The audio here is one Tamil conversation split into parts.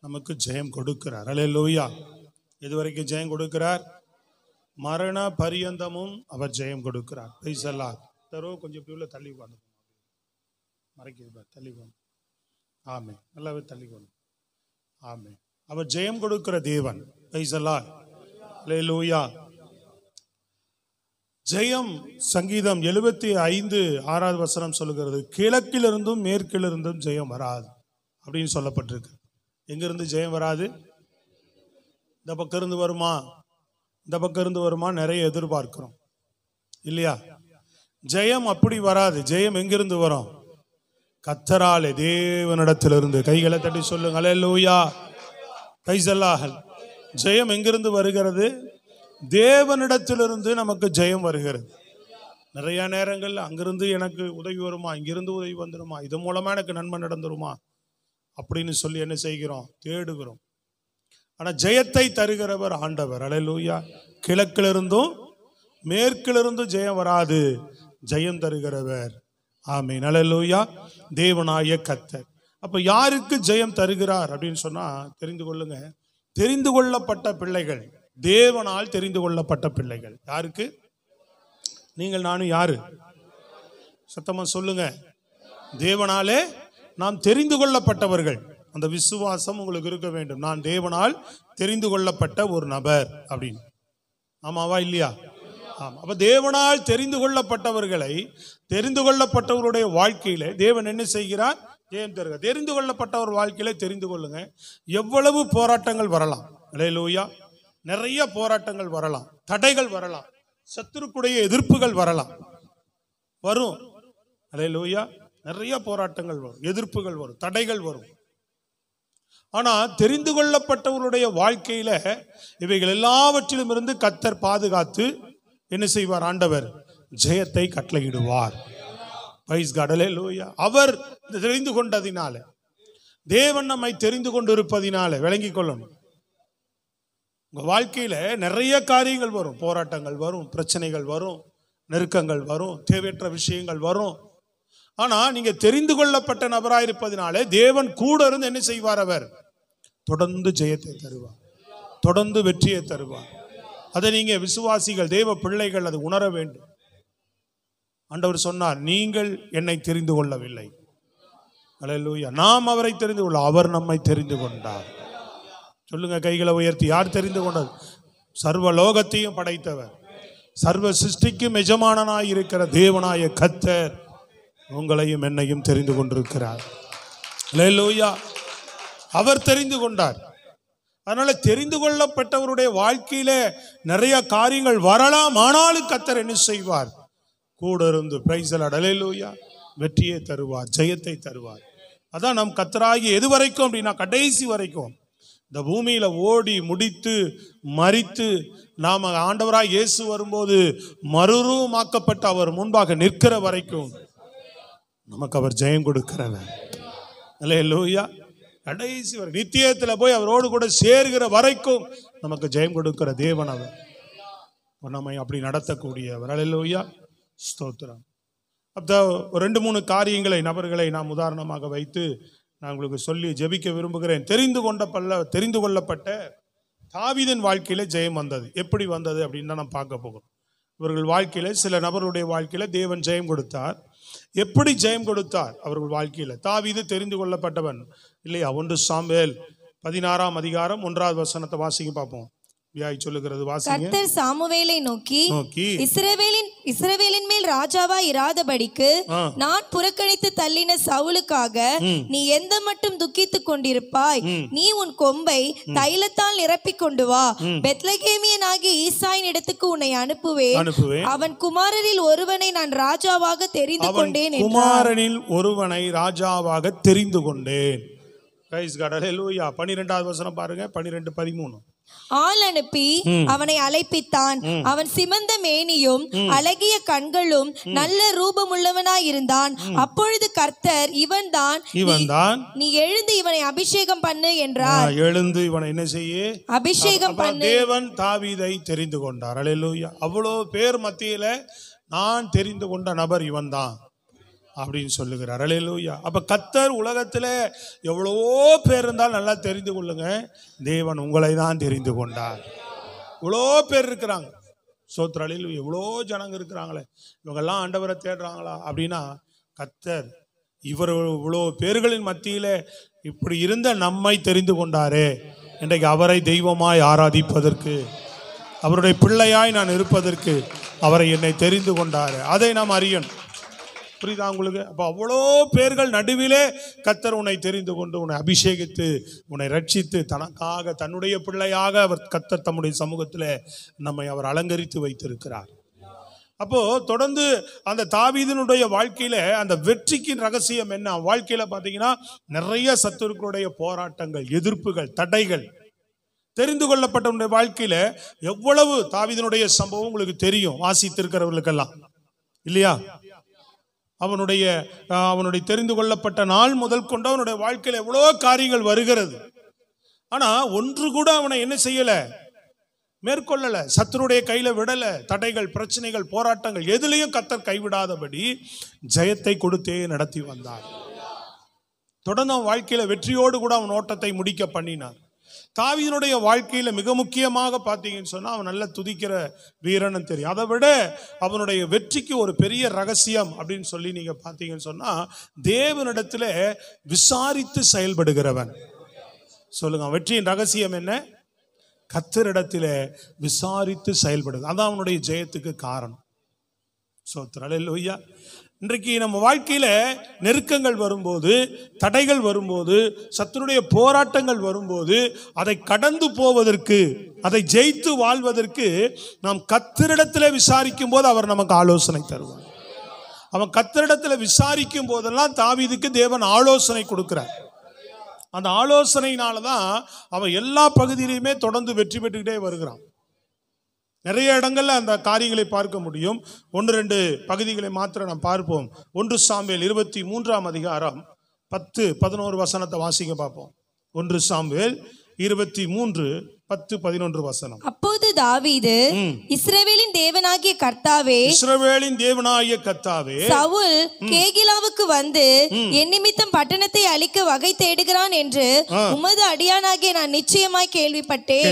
நமக்கு ஜெயம் கொடுக்கிறார். அல்லேலூயா. இதுவரைக்கும் ஜெயம் கொடுக்கிறார், மரண பரியந்தமும் அவர் ஜெயம் கொடுக்கிறார். Praise the Lord. தரோ கொஞ்சம் இப்படி உள்ள தள்ளி உட்காந்து மறைக்கிறது, தள்ளி உட்காந்து. ஆமென். நல்லாவே தள்ளி உட்காந்து. ஆமென். அவர் ஜெயம் கொடுக்கிற தேவன். Price the Lord. அல்லேலூயா. ஜெயம் சங்கீதம் 75:6 வசனம் சொல்லுகிறது, கிழக்கிலிருந்தும் மேற்கிலிருந்தும் ஜெயம் வராது அப்படின்னு சொல்லப்பட்டிருக்கு. எங்கிருந்து ஜெயம் வராது? இந்த பக்கம் இருந்து வருமா, இந்த பக்கம் இருந்து வருமா, நிறைய எதிர்பார்க்கிறோம் இல்லையா? ஜெயம் அப்படி வராது. ஜெயம் எங்கிருந்து வரும்? கர்த்தராலே, தேவனிடத்திலிருந்து. கைகளை தட்டி சொல்லுங்க அல்லேலூயா. Price the Lord. ஜெயம் எங்கிருந்து வருகிறது? தேவனிடத்திலிருந்து நமக்கு ஜெயம் வருகிறது. நிறைய நேரங்கள் அங்கிருந்து எனக்கு உதவி வருமா, இங்கிருந்து உதவி வந்துடுமா, இது மூலமா எனக்கு நன்மை நடந்துருமா அப்படின்னு சொல்லி என்ன செய்கிறோம்? தேடுகிறோம். ஆனா ஜெயத்தை தருகிறவர் ஆண்டவர். அல்லேலூயா. கிழக்கிலிருந்தும் மேற்கிலிருந்தும் ஜெயம் வராது, ஜெயம் தருகிறவர். ஆமென். அல்லேலூயா. தேவனாய கர்த்தர். அப்ப யாருக்கு ஜெயம் தருகிறார் அப்படின்னு சொன்னா தெரிந்து கொள்ளுங்க. தெரிந்து கொள்ளப்பட்ட பிள்ளைகள், தேவனால் தெரிந்து கொள்ளப்பட்ட பிள்ளைகள். யாருக்கு? நீங்கள் நானும் யாரு? சத்தமா சொல்லுங்க. தேவனாலே நாம் தெரிந்து கொள்ளப்பட்டவர்கள். அந்த விசுவாசம் உங்களுக்கு இருக்க வேண்டும். நான் தேவனால் தெரிந்து கொள்ளப்பட்ட ஒரு நபர் அப்படின்னு. ஆமாவா இல்லையா? ஆமா. அப்ப தேவனால் தெரிந்து கொள்ளப்பட்டவர்களை, தெரிந்து கொள்ளப்பட்டவருடைய வாழ்க்கையில தேவன் என்ன செய்கிறார்? ஜெயம் தருகிறார். தெரிந்து கொள்ளப்பட்டவர் வாழ்க்கையில தெரிந்து கொள்ளுங்க, எவ்வளவு போராட்டங்கள் வரலாம். அல்லேலூயா. நிறைய போராட்டங்கள் வரலாம், தடைகள் வரலாம், சத்துருக்குடைய எதிர்ப்புகள் வரலாம், வரும். அல்லேலூயா. நிறைய போராட்டங்கள் வரும், எதிர்ப்புகள் வரும், தடைகள் வரும். ஆனா தெரிந்து கொள்ளப்பட்டவருடைய வாழ்க்கையில இவைகள் எல்லாவற்றிலும் இருந்து கர்த்தர் பாதுகாத்து என்ன செய்வார்? ஆண்டவர் ஜெயத்தை கட்டளையிடுவார். Price God. அல்லேலூயா. அவர் தெரிந்து கொண்டதினால, தேவன் நம்மை தெரிந்து கொண்டிருப்பதினால விளங்கிக் கொள்ளணும். உங்க வாழ்க்கையில நிறைய காரியங்கள் வரும், போராட்டங்கள் வரும், பிரச்சனைகள் வரும், நெருக்கங்கள் வரும், தேவையற்ற விஷயங்கள் வரும். ஆனா நீங்க தெரிந்து கொள்ளப்பட்ட நபராயிருப்பதினாலே தேவன் கூட இருந்து என்ன செய்வார்? அவர் தொடர்ந்து ஜெயத்தை தருவார், தொடர்ந்து வெற்றியை தருவார். அதை நீங்க விசுவாசிகள், தேவ பிள்ளைகள் அது உணர வேண்டும். ஆண்டவர் சொன்னார், நீங்கள் என்னை தெரிந்து கொள்ளவில்லை. அல்லேலூயா. நாம் அவரை தெரிந்து கொள்ள, அவர் நம்மை தெரிந்து கொண்டார். சொல்லுங்க கைகளை உயர்த்தி. யார் தெரிந்து கொண்டது? சர்வ லோகத்தையும் படைத்தவர், சர்வ சிருஷ்டிக்கும் எஜமானனாய் இருக்கிற தேவனாய கர்த்தர் உங்களையும் என்னையும் தெரிந்து கொண்டிருக்கிறார். அல்லேலூயா. அவர் தெரிந்து கொண்டார். அதனால தெரிந்து கொள்ளப்பட்டவருடைய வாழ்க்கையில நிறைய காரியங்கள் வரலாம், ஆனாலும் கர்த்தர் என்ன செய்வார்? கூட இருந்து பிரைஸ் தி லார்ட். அல்லேலூயா. வெற்றியை தருவார், ஜெயத்தை தருவார். அதான் நம் கர்த்தராகி எது வரைக்கும் அப்படின்னா கடைசி வரைக்கும் இந்த பூமியில ஓடி முடித்து மரித்து நாம ஆண்டவராய் இயேசு வரும்போது மறுரூபமாக்கப்பட்ட அவர் முன்பாக நிற்கிற வரைக்கும் நமக்கு அவர் ஜெயம் கொடுக்கிறவர். அல்லேலூயா. கடைசி வரை நித்தியத்தில் போய் அவரோடு கூட சேர்கிற வரைக்கும் நமக்கு ஜெயம் கொடுக்கிற தேவன் அவர். நம்மை அப்படி நடத்தக்கூடியவர். அல்லேலூயா. ஸ்தோத்திரம். அப்போ ஒரு 2-3 காரியங்களை, நபர்களை நாம் உதாரணமாக வைத்து நான் உங்களுக்கு சொல்லி ஜெபிக்க விரும்புகிறேன். தெரிந்து கொள்ளப்பட்ட தாவீதின் வாழ்க்கையில ஜெயம் வந்தது. எப்படி வந்தது அப்படின்னு தான் நாம் பார்க்க போகிறோம். இவர்கள் வாழ்க்கையில, சில நபருடைய வாழ்க்கையில தேவன் ஜெயம் கொடுத்தார். எப்படி ஜெயம் கொடுத்தார் அவர்கள் வாழ்க்கையில? தாவீது தெரிந்து கொள்ளப்பட்டவன் இல்லையா? 1 சாமுவேல் 16ஆம் அதிகாரம் 1வது வசனத்தை வாசிக்க பார்ப்போம். சொல்லுகிறது வாசிங்க. கர்த்தர் சாமுவேலை நோக்கி இஸ்ரவேலின் மேல் ராஜாவா இராதபடிக்கு நான் புறக்கணித்து தள்ளின சவுலுக்காக நீ எந்த மட்டும் துக்கித்துக் கொண்டிருப்பாய்? நீ உன் கொம்பை தைலத்தால் நிரப்பிக் கொண்டு வா. பெத்லகேமியனாகிய ஈசாயின் இடத்துக்கு உன்னை அனுப்புவேன். அவன் குமாரரில் ஒருவனை நான் ராஜாவாக தெரிந்து கொண்டேன். குமாரனில் ஒருவனை ராஜாவாக தெரிந்து கொண்டேன். 12வது வசனம் பாருங்க. 12-13. ஆள் அனுப்பி அவனை அழைப்பித்தான். அவன் சிமந்த மேனியும் அழகிய கண்களும் நல்ல ரூபமுள்ளவனாயிருந்தான். அப்பொழுது கர்த்தர், இவன்தான், நீ எழுந்து இவனை அபிஷேகம் பண்ணு என்றார். எழுந்து இவனை என்ன செய்ய? அபிஷேகம் பண்ணு. தேவன் தாவீதை தெரிந்து கொண்டார். அல்லேலூயா. அவ்வளவு பேர் மத்தியில நான் தெரிந்து கொண்ட நபர் இவன் தான். அப்படின்னு சொல்லுகிறார். அல்லேலூயா. அப்ப கர்த்தர் உலகத்துல எவ்வளவோ பேர் இருந்தால் நல்லா தெரிந்து கொள்ளுங்க, தேவன் உங்களை தான் தெரிந்து கொண்டார். இவ்வளோ பேர் இருக்கிறாங்க, சோத்திர அல்லேலூயா. எவ்வளோ ஜனங்க இருக்கிறாங்களே, இவங்கெல்லாம் ஆண்டவரை தேடுறாங்களா அப்படின்னா, கர்த்தர் இவர் இவ்வளோ பேர்களின் மத்தியில இப்படி இருந்த நம்மை தெரிந்து கொண்டாரே, இன்றைக்கு அவரை தெய்வமாய் ஆராதிப்பதற்கு, அவருடைய பிள்ளையாய் நான் இருப்பதற்கு அவரை என்னை தெரிந்து கொண்டாரு. அதை நாம் அறியணும். புரியுதா உங்களுக்கு? அப்போ அவ்வளோ பேர்கள் நடுவிலே கர்த்தர் உன்னை தெரிந்து கொண்டு உன்னை அபிஷேகித்து உன்னை ரட்சித்து தனக்காக தன்னுடைய பிள்ளையாக அவர் கர்த்தர் தம்முடைய சமூகத்தில் நம்மை அவர் அலங்கரித்து வைத்திருக்கிறார். அப்போ தொடர்ந்து அந்த தாவீதினுடைய வாழ்க்கையில அந்த வெற்றிக்கு ரகசியம் என்ன? வாழ்க்கையில பார்த்தீங்கன்னா நிறைய சத்துருக்களுடைய போராட்டங்கள், எதிர்ப்புகள், தடைகள் தெரிந்து கொள்ளப்பட்ட வாழ்க்கையில எவ்வளவு தாவீதினுடைய சம்பவம் உங்களுக்கு தெரியும், வாசித்திருக்கிறவர்களுக்கெல்லாம் இல்லையா? அவனுடைய தெரிந்து கொள்ளப்பட்ட நாள் முதல் கொண்டு அவனுடைய வாழ்க்கையில் எவ்வளோ காரியங்கள் வருகிறது. ஆனா ஒன்று கூட அவனை என்ன செய்யல, மேற்கொள்ளல, சத்துருடைய கையில விடல. தடைகள், பிரச்சனைகள், போராட்டங்கள் எதுலையும் கர்த்தர் கைவிடாதபடி ஜெயத்தை கொடுத்தே நடத்தி வந்தார். தொடர்ந்து அவன் வாழ்க்கையில வெற்றியோடு கூட அவன் ஓட்டத்தை முடிக்க பண்ணினார். தாவீதினுடைய வாழ்க்கையில மிக முக்கியமாக பார்த்தீங்கன்னு சொன்னா அவன் நல்ல துதிக்கிற வீரன் தெரியும். அதை விட அவனுடைய வெற்றிக்கு ஒரு பெரிய ரகசியம் அப்படின்னு சொல்லி நீங்க பார்த்தீங்கன்னு சொன்னா, தேவனிடத்துல விசாரித்து செயல்படுகிறவன். சொல்லுங்க, வெற்றியின் ரகசியம் என்ன? கர்த்தரிடத்துல விசாரித்து செயல்படுது. அதான் அவனுடைய ஜெயத்துக்கு காரணம். ஸ்தோத்திரம், அல்லேலூயா. இன்றைக்கு நம்ம வாழ்க்கையில நெருக்கங்கள் வரும்போது, தடைகள் வரும்போது, சத்துருடைய போராட்டங்கள் வரும்போது, அதை கடந்து போவதற்கு, அதை ஜெயித்து வாழ்வதற்கு நாம் கர்த்தரிடத்துல விசாரிக்கும் போது அவர் நமக்கு ஆலோசனை தருவார். அவன் கர்த்தரிடத்துல விசாரிக்கும் போதெல்லாம் தாவீதுக்கு தேவன் ஆலோசனை கொடுக்கிறார். அந்த ஆலோசனையினாலதான் அவன் எல்லா பகுதியிலையுமே தொடர்ந்து வெற்றி பெற்றுக்கிட்டே வருகிறான். நிறைய இடங்கள்ல அந்த காரியங்களை பார்க்க முடியும். 1-2 பகுதிகளை மாத்திரம் நாம் பார்ப்போம். 1 சாமுவேல் 23ஆம் அதிகாரம் 10-11 வசனத்தை வாசிக்க பார்ப்போம். 1 சாமுவேல் 23:10-11 வசனம். அப்போது தாவீது, இஸ்ரவேலின் தேவனாகிய கர்த்தாவே, இஸ்ரவேலின் தேவனாகிய கர்த்தாவே, சவுல் கேகிலாவுக்கு வந்து என் நிமித்தம் பட்டணத்தை அழிக்க வகை தேடுகிறான் என்று உமது அடியானாகிய நான் நிச்சயமாய் கேள்விப்பட்டேன்.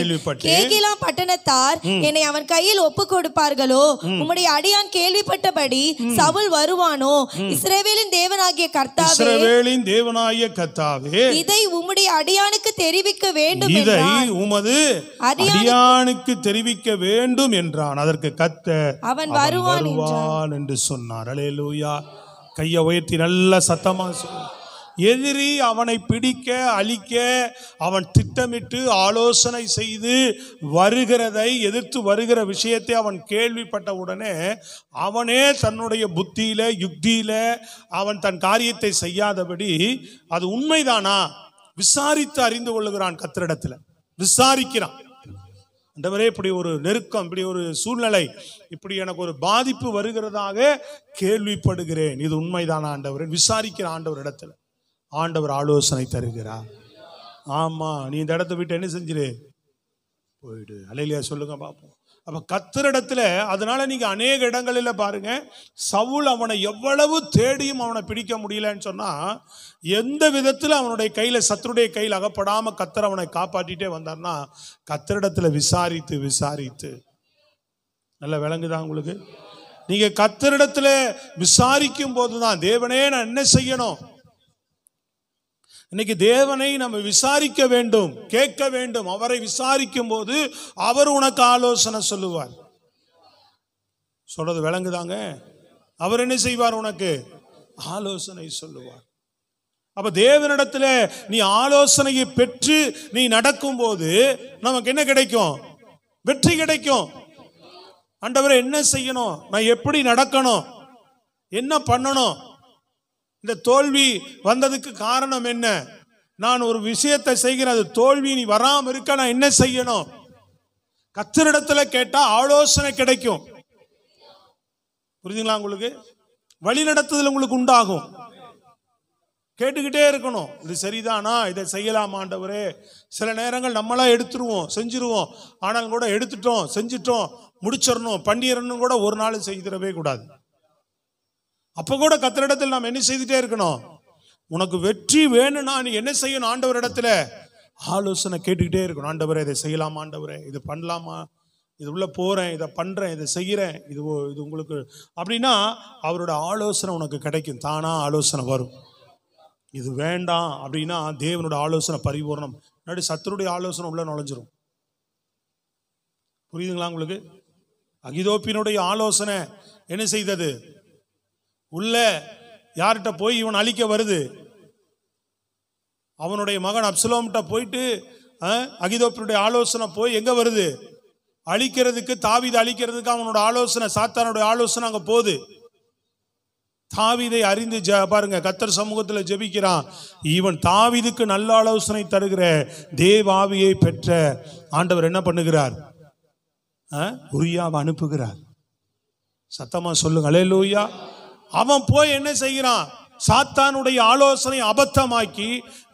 கேகிலா பட்டணத்தார் என்னை அவன் கையில் ஒப்பு கொடுப்பார்களோ? உம்முடைய அடியான் கேள்விப்பட்டபடி சவுல் வருவானோ? இஸ்ரவேலின் தேவனாகிய கர்த்தாவே, இஸ்ரவேலின் தேவனாகிய கர்த்தாவே, இதை உம்முடைய அடியானுக்கு தெரிவிக்க வேண்டும், இதை உமது அடியானுக்கு தெரிவிக்க வேண்டும் என்றான். அதற்கு கர்த்தர் அவன் வருவான் என்று சொன்னார். அல்லேலூயா. கையை உயர்த்தி நல்ல சத்தமா சொல்லு. எதிரி அவனை பிடிக்க, அழிக்க அவன் திட்டமிட்டு ஆலோசனை செய்து வருகிறதை, எதிர்த்து வருகிற விஷயத்தை அவன் கேள்விப்பட்ட உடனே அவனே தன்னுடைய புத்தியில, யுக்தியில அவன் தன் காரியத்தை செய்யாதபடி, அது உண்மைதானா விசாரித்து அறிந்து கொள்ளுகிறான். கர்த்தரிடத்துல விசாரிக்கிறான். ஆண்டவரே, இப்படி ஒரு நெருக்கம், இப்படி ஒரு சூழ்நிலை, இப்படி எனக்கு ஒரு பாதிப்பு வருகிறதாக கேள்விப்படுகிறேன், இது உண்மைதானா ஆண்டவரே? விசாரிக்கிற ஆண்டவர் இடத்துல ஆண்டவர் ஆலோசனை தருகிறார். ஆமா, நீ இந்த இடத்தை விட்டு என்ன செஞ்சிரு, போயிடு. அல்லேலூயா சொல்லுங்க பார்ப்போம். அப்ப கர்த்தரிடத்துல, அதனால நீங்க அநேக இடங்களில் பாருங்க, சவுல் அவனை எவ்வளவு தேடியும் அவனை பிடிக்க முடியலன்னு சொன்னா, எந்த விதத்துல அவனுடைய கையில, சத்துருடைய கையில் அகப்படாம கர்த்தர் அவனை காப்பாற்றிட்டே வந்தார்னா, கர்த்தரிடத்துல விசாரித்து விசாரித்து. நல்ல விளங்குதான் உங்களுக்கு? நீங்க கர்த்தரிடத்துல விசாரிக்கும் போதுதான், தேவனே நான் என்ன செய்யணும், இன்னைக்கு தேவனை நம்ம விசாரிக்க வேண்டும், கேட்க வேண்டும். அவரை விசாரிக்கும் போது அவர் உனக்கு ஆலோசனை சொல்லுவார். சொல்றது விளங்குதாங்க? அவர் என்ன செய்வார்? உனக்கு ஆலோசனை சொல்லுவார். அப்ப தேவனிடத்துல நீ ஆலோசனையை பெற்று நீ நடக்கும் போது நமக்கு என்ன கிடைக்கும்? வெற்றி கிடைக்கும். ஆண்டவரே, என்ன செய்யணும், நான் எப்படி நடக்கணும், என்ன பண்ணணும், இந்த தோல்வி வந்ததுக்கு காரணம் என்ன, நான் ஒரு விஷயத்தை செய்கிறேன், அது தோல்வி நீ வராம இருக்க நான் என்ன செய்யணும்? கர்த்தரிடத்துல கேட்டா ஆலோசனை கிடைக்கும். புரியுதுங்களா உங்களுக்கு? வழி நடத்துதல் உங்களுக்கு உண்டாகும். கேட்டுக்கிட்டே இருக்கணும், இது சரிதானா, இதை செய்யலாமா ஆண்டவரே? சில நேரங்கள் நம்மளா எடுத்துருவோம், செஞ்சிருவோம். ஆனால் கூட எடுத்துட்டோம், செஞ்சிட்டோம், முடிச்சிடணும், பண்ணிடணும் கூட ஒரு நாள் செய்திடவே கூடாது. அப்ப கூட கர்த்தரிடத்தில் நாம் என்ன செய்துட்டே இருக்கணும்? உனக்கு வெற்றி வேணும்னா நீ என்ன செய்யணும்? ஆண்டவரிடத்துல ஆலோசனை கேட்டுக்கிட்டே இருக்கணும். ஆண்டவரே இதை செய்யலாமா, ஆண்டவரே இது பண்ணலாமா, இது உள்ள போறேன், இதை பண்றேன், இதை செய்யறேன், இது உங்களுக்கு அப்படின்னா அவரோட ஆலோசனை உனக்கு கிடைக்கும். தானா ஆலோசனை வரும். இது வேண்டாம் அப்படின்னா தேவனோட ஆலோசனை பரிபூர்ணம். முன்னாடி சத்துருடைய ஆலோசனை உள்ள நுழைஞ்சிரும். புரியுதுங்களா உங்களுக்கு? அகிதோப்பினுடைய ஆலோசனை என்ன செய்தது? உள்ள யார்கிட்ட போய் இவன் அழிக்க வருது? அவனுடைய மகன் அப்சலோம்கிட்ட போயிட்டு அகிதோப்பினுடைய ஆலோசனை போய் எங்க வருது? அழிக்கிறதுக்கு, தாவீதை அழிக்கிறதுக்கு அவனோட ஆலோசனை, சாத்தானுடைய ஆலோசனை அங்க போகுது. தாவீதை அறிந்து பாருங்க, கர்த்தர் சமூகத்தில் ஜெபிக்கிறான். இவன் தாவீதுக்கு நல்ல ஆலோசனை தருகிற தேவாவியை பெற்ற ஆண்டவர் என்ன பண்ணுகிறார்? உரியாவை அனுப்புகிறார். சத்தமா சொல்லுங்க அல்லேலூயா. அவன் போய் என்ன செய்கிறான்? சாத்தானுடைய ஆலோசனை அபத்தமாக்கி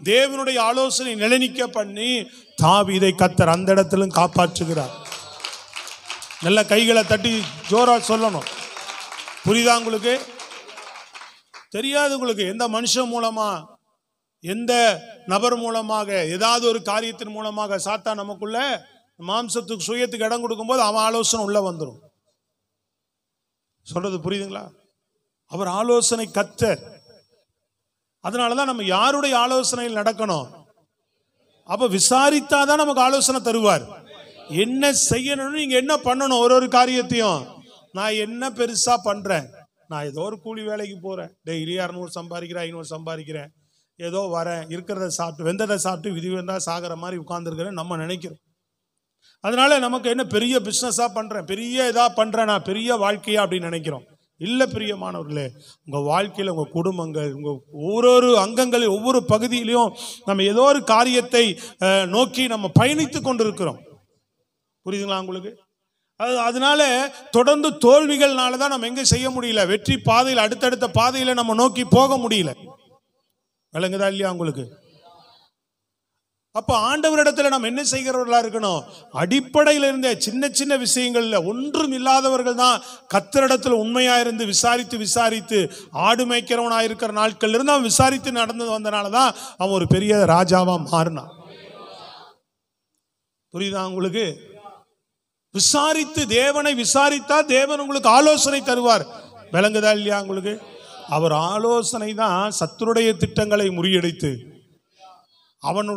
தேவனுடைய ஆலோசனை நிலைநிற்க பண்ணி தாவீதை கர்த்தர் அந்த இடத்திலும் காப்பாற்றுகிறார். நல்ல கைகளை தட்டி ஜோரா சொல்லணும். புரியுதா உங்களுக்கு? தெரியாது உங்களுக்கு எந்த மனுஷன் மூலமா, எந்த நபர் மூலமாக, ஏதாவது ஒரு காரியத்தின் மூலமாக சாத்தான் நமக்குள்ள மாம்சத்துக்கு சுயத்துக்கு இடம் கொடுக்கும்போது அவன் ஆலோசனை உள்ள வந்துடும். சொல்றது புரியுதுங்களா? அவர் ஆலோசனை கர்த்தர். அதனாலதான் நம்ம யாருடைய ஆலோசனையில் நடக்கணும்? அப்ப விசாரித்தாதான் நமக்கு ஆலோசனை தருவார். என்ன செய்யணும்னு, நீங்க என்ன பண்ணணும்? ஒரு காரியத்தையும் நான் என்ன பெருசா பண்றேன், நான் ஏதோ ஒரு கூலி வேலைக்கு போறேன், டெய்லி 200 சம்பாதிக்கிறேன், 500 சம்பாதிக்கிறேன், ஏதோ வரேன், இருக்கிறத சாப்பிட்டு வெந்ததை சாப்பிட்டு விதி வந்தா சாகிற மாதிரி உட்கார்ந்துருக்கிறேன் நம்ம நினைக்கிறோம். அதனால நமக்கு என்ன பெரிய பிசினஸா பண்றேன், பெரிய இதா பண்றேன், நான் பெரிய வாழ்க்கையா அப்படின்னு நினைக்கிறோம். இல்ல பிரியமானவர்களே, உங்க வாழ்க்கையில உங்க குடும்பங்கள், உங்க ஒவ்வொரு அங்கங்களில் ஒவ்வொரு பகுதியிலையும் நம்ம ஏதோ ஒரு காரியத்தை நோக்கி நம்ம பயணித்து கொண்டிருக்கிறோம். புரியுதுங்களா உங்களுக்கு? அதனால தொடர்ந்து தோல்விகள்னாலதான் நம்ம எங்க செய்ய முடியல, வெற்றி பாதையில் அடுத்தடுத்த பாதையில நம்ம நோக்கி போக முடியல. விளங்குதா இல்லையா உங்களுக்கு? அப்ப ஆண்டவரிடத்துல நம்ம என்ன செய்கிறவர்களா இருக்கணும்? அடிப்படையில் இருந்த சின்ன சின்ன விஷயங்கள்ல ஒன்றும் இல்லாதவர்கள் தான் கர்த்தரிடத்துல உண்மையா இருந்து விசாரித்து ஆடு மேய்க்கிறவனா இருக்கிற நாட்கள் இருந்து அவன் விசாரித்து நடந்து வந்தனாலதான் அவன் ஒரு பெரிய ராஜாவா மாறினான். புரியுதா உங்களுக்கு? விசாரித்து, தேவனை விசாரித்தா தேவன் உங்களுக்கு ஆலோசனை தருவார். விளங்குதா இல்லையா உங்களுக்கு? அவர் ஆலோசனை தான் சத்துருடைய திட்டங்களை முறியடித்து அவன்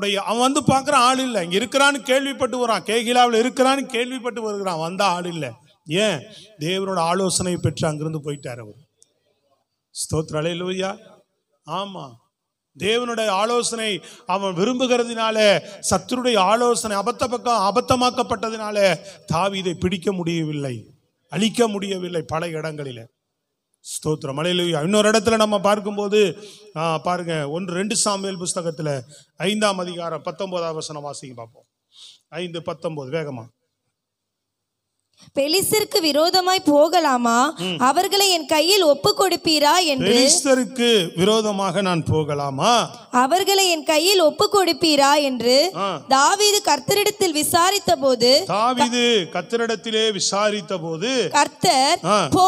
வந்து பார்க்குறான், ஆள் இல்லை, இங்க இருக்கிறான்னு கேள்விப்பட்டு வரான், கேகிலாவில் இருக்கிறான்னு கேள்விப்பட்டு வருகிறான், வந்தா ஆள் இல்லை. ஏன்? தேவனோட ஆலோசனை பெற்று அங்கிருந்து போயிட்டார் அவர். ஸ்தோத்திரம் அல்லேலூயா. ஆமா, தேவனுடைய ஆலோசனை அவன் விரும்புகிறதுனால, சத்துருடைய ஆலோசனை அபத்தமாக்கப்பட்டதுனால தாவீதை பிடிக்க முடியவில்லை, அழிக்க முடியவில்லை பல இடங்களில. ஸ்தோத்திரம் அல்லேலூயா. இன்னொரு இடத்துல நம்ம பார்க்கும்போது பாருங்க, 1-2 சாமுவேல் புஸ்தகத்துல 5ஆம் அதிகாரம் 19ஆம் வசனம் வாசிங்க பார்ப்போம். 5:19 வேகமா. பெலிஸ்தருக்கு விரோதமாய் போகலாமா? அவர்களை என் கையில் ஒப்பு கொடுப்பீரா என்று. பெலிஸ்தருக்கு விரோதமாக நான் போகலாமா? அவர்களை என் கையில் ஒப்பு கொடுப்பீரா என்று தாவீது கர்த்தரிடத்தில் விசாரித்த போது, கர்த்தர், போ,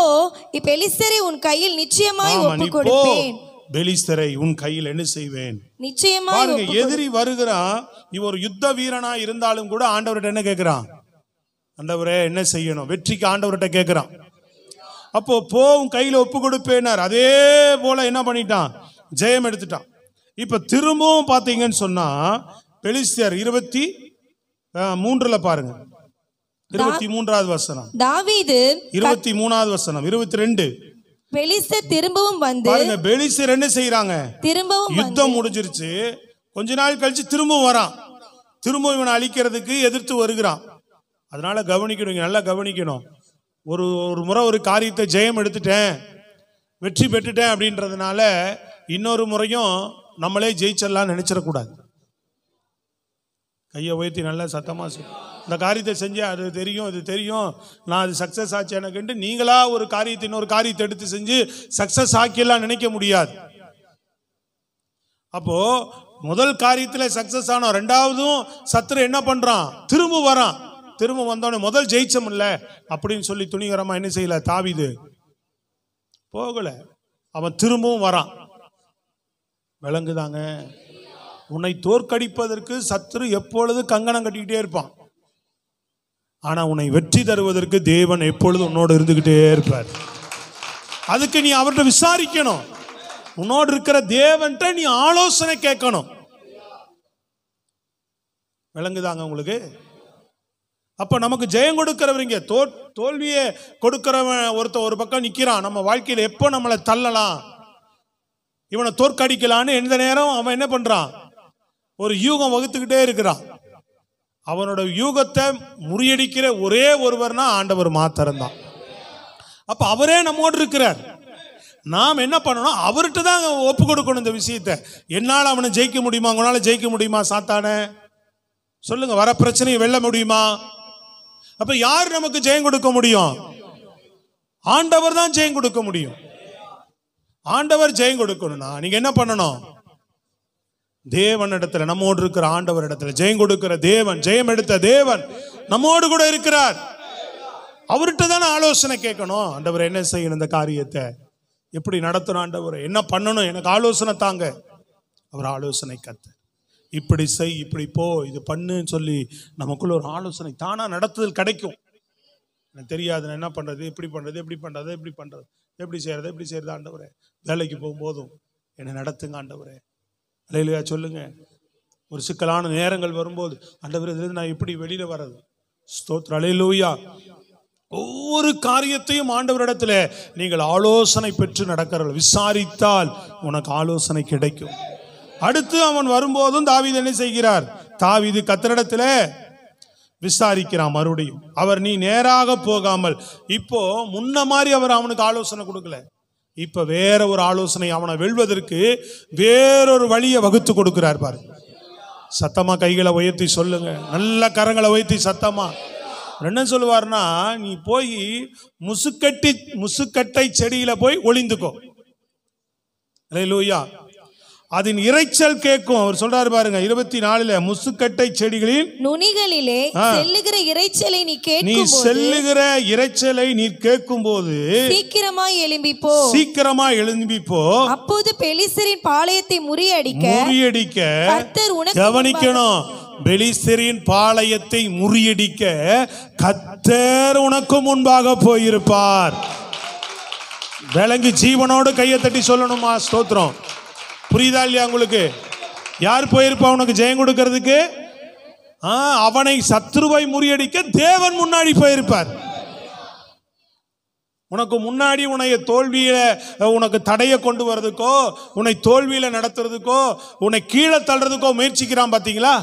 இப்பெலிஸ்தரை உன் கையில் நிச்சயமாய் ஒப்பு கொடுப்பேன். பெலிஸ்தரை உன் கையில் என்ன செய்வேன்? நிச்சயமாய். எதிரி வருகிறான், இவன் ஒரு யுத்த வீரனா இருந்தாலும் கூட ஆண்டவர்கிட்ட என்ன கேட்கிறான்? ஆண்டவரே என்ன செய்யணும்? வெற்றிக்கு ஆண்டவர்கிட்ட கேட்கிறான். அப்போ போவும் கையில ஒப்பு கொடுப்பேனார். அதே போல என்ன பண்ணிட்டான்? ஜெயம் எடுத்துட்டான். இப்ப திரும்பவும் பாத்தீங்கன்னு சொன்னா பெலிஸ்தர் 23 பாருங்க, 23வது வசனம். தாவீது 23வது வசனம், 22. பெலிஸ்தர் திரும்பவும் வந்து பாருங்க, பெலிஸ்தர் என்ன செய்யறாங்க? திரும்பவும் யுத்தம் முடிஞ்சிருச்சு, கொஞ்ச நாள் கழிச்சு திரும்பவும் வரான், திரும்பவும் இவனை அழிக்கிறதுக்கு எதிர்த்து வருகிறான். அதனால கவனிக்கணும், நல்லா கவனிக்கணும். ஒரு முறை ஒரு காரியத்தை ஜெயம் எடுத்துட்டேன், வெற்றி பெற்றுட்டேன் அப்படின்றதுனால இன்னொரு முறையும் நம்மளே ஜெயிச்சிடலாம் நினைச்சிடக்கூடாது. கையை உயர்த்தி நல்லா சத்தமா இந்த காரியத்தை செஞ்சேன், அது தெரியும், இது தெரியும், நான் அது சக்சஸ் ஆச்சு எனக்குன்ட்டு நீங்களா ஒரு காரியத்தை இன்னொரு காரியத்தை எடுத்து செஞ்சு சக்சஸ் ஆக்கியெல்லாம் நினைக்க முடியாது. அப்போ முதல் காரியத்துல சக்சஸ் ஆனோம், ரெண்டாவதும் சத்துரு என்ன பண்றான்? திரும்ப வரான். திரும்ப வந்தோடனே முதல் ஜெயிச்சம் இல்ல அப்படின்னு சொல்லி துணிகரமா என்ன செய்யல தாவீது? போகல. அவன் திரும்பவும் வரான். விளங்குதாங்க? உன்னை தோற்கடிப்பதற்கு சத்துரு எப்பொழுது கங்கணம் கட்டிக்கிட்டே இருப்பான். ஆனா உன்னை வெற்றி தருவதற்கு தேவன் எப்பொழுதும் உன்னோடு இருந்துகிட்டே இருப்பார். அதுக்கு நீ அவர்கிட்ட விசாரிக்கணும். உன்னோடு இருக்கிற தேவன்கிட்ட நீ ஆலோசனை கேட்கணும். விளங்குதாங்க உங்களுக்கு? அப்ப நமக்கு ஜெயம் கொடுக்கிறவங்க தோல்வியை கொடுக்கிறவன் ஒருத்தன் ஒரு பக்கம் நிக்கிறான். நம்ம வாழ்க்கையில எப்போ நம்மளை தள்ளலாம், இவனை தோற்கடிக்கலான்னு எந்த நேரம் அவன் என்ன பண்றான்? ஒரு யூகம் வகுத்துக்கிட்டே இருக்கிறான். அவனோட யூகத்தை முறியடிக்கிற ஒரே ஒருவர்னா ஆண்டவர் மாத்திரம்தான். அப்ப அவரே நம்மோடு இருக்கிறார். நாம் என்ன பண்ணணும்? அவர்கிட்ட தான் ஒப்பு கொடுக்கணும் இந்த விஷயத்தை. என்னால் அவனை ஜெயிக்க முடியுமா? உங்களால ஜெயிக்க முடியுமா சாத்தானே? சொல்லுங்க. வர பிரச்சனையை வெல்ல முடியுமா? அப்ப யார் நமக்கு ஜெயம் கொடுக்க முடியும்? ஆண்டவர் தான் ஜெயம் கொடுக்க முடியும். ஆண்டவர் ஜெயம் கொடுக்கணும்னா நீங்க என்ன பண்ணணும்? தேவன் இடத்துல, நம்மோடு இருக்கிற ஆண்டவர் இடத்துல, ஜெயம் கொடுக்கிற தேவன், ஜெயம் எடுத்த தேவன் நம்மோடு கூட இருக்கிறார். அவர்கிட்ட தானே ஆலோசனை கேட்கணும். ஆண்டவர் என்ன செய்யணும், இந்த காரியத்தை எப்படி நடத்தணும், ஆண்டவர் என்ன பண்ணணும், எனக்கு ஆலோசனை தாங்க. அவர் ஆலோசனை கத்த, இப்படி செய், இப்படி போ, இது பண்ணுன்னு சொல்லி நமக்குள்ள ஒரு ஆலோசனை தானா நடத்துதல் கிடைக்கும். எனக்கு தெரியாது நான் என்ன பண்றது, எப்படி பண்றது, எப்படி பண்றது, எப்படி பண்றது, எப்படி செய்யறது ஆண்டவரே. வேலைக்கு போகும்போதும் என்னை நடத்துங்க ஆண்டவரே. அல்லேலூயா சொல்லுங்க. ஒரு சிக்கலான நேரங்கள் வரும்போது ஆண்டவரே இதிலிருந்து நான் எப்படி வெளியில வர்றது? ஸ்தோத்திரம். அல்லேலூயா. ஒவ்வொரு காரியத்தையும் ஆண்டவரிடத்துல நீங்கள் ஆலோசனை பெற்று நடக்கிறவர்கள். விசாரித்தால் உனக்கு ஆலோசனை கிடைக்கும். அடுத்து அவன் வரும்போதும் தாவீது என்ன செய்கிறார்? தாவீது கர்த்தரிடத்துல விசாரிக்கிறான் மறுபடியும். அவர் நீ நேராக போகாமல், இப்போ முன்ன மாதிரி அவர் அவனுக்கு ஆலோசனை கொடுக்கல. இப்ப வேற ஒரு ஆலோசனை, அவனை வெல்வதற்கு வேறொரு வழியை வகுத்து கொடுக்கிறார் பாரு. சத்தமா கைகளை உயர்த்தி சொல்லுங்க, நல்ல கரங்களை உயர்த்தி சத்தமா. என்ன சொல்லுவார்னா, நீ போய் முசுக்கட்டை செடியில போய் ஒளிந்துக்கோ. அல்லேலூயா. அதன் இரைச்சல் கேட்கும். அவர் சொல்றாரு பாருங்க 24 முசுக்கட்டை செடிகளில் நுனிகளிலே செல்லுகிற இரைச்சலை நீ கேட்கும் போது சீக்கிரமாய் எழும்பி போ. அப்போது பெலிஸ்தரின் பாளையத்தை முறியடிக்க கர்த்தர் உனக்கு, கவனிக்கணும், பெலிஸ்தரின் பாளையத்தை முறியடிக்க கர்த்தர் உனக்கு முன்பாக போயிருப்பார். விளங்கி ஜீவனோடு கையை தட்டி சொல்லணுமா? ஸ்தோத்திரம். புரியுதா இல்லையா உங்களுக்கு? யார் போயிருப்பா உனக்கு ஜெயம் கொடுக்கிறதுக்கு? அவனை சத்ருவை முறியடிக்க தேவன் முன்னாடி போயிருப்பார். உனக்கு முன்னாடி உன்னைய தோல்வியில உனக்கு தடைய கொண்டு வர்றதுக்கோ, உன்னை தோல்வியில நடத்துறதுக்கோ, உன்னை கீழே தள்ளுறதுக்கோ முயற்சிக்கிறான் பாத்தீங்களா?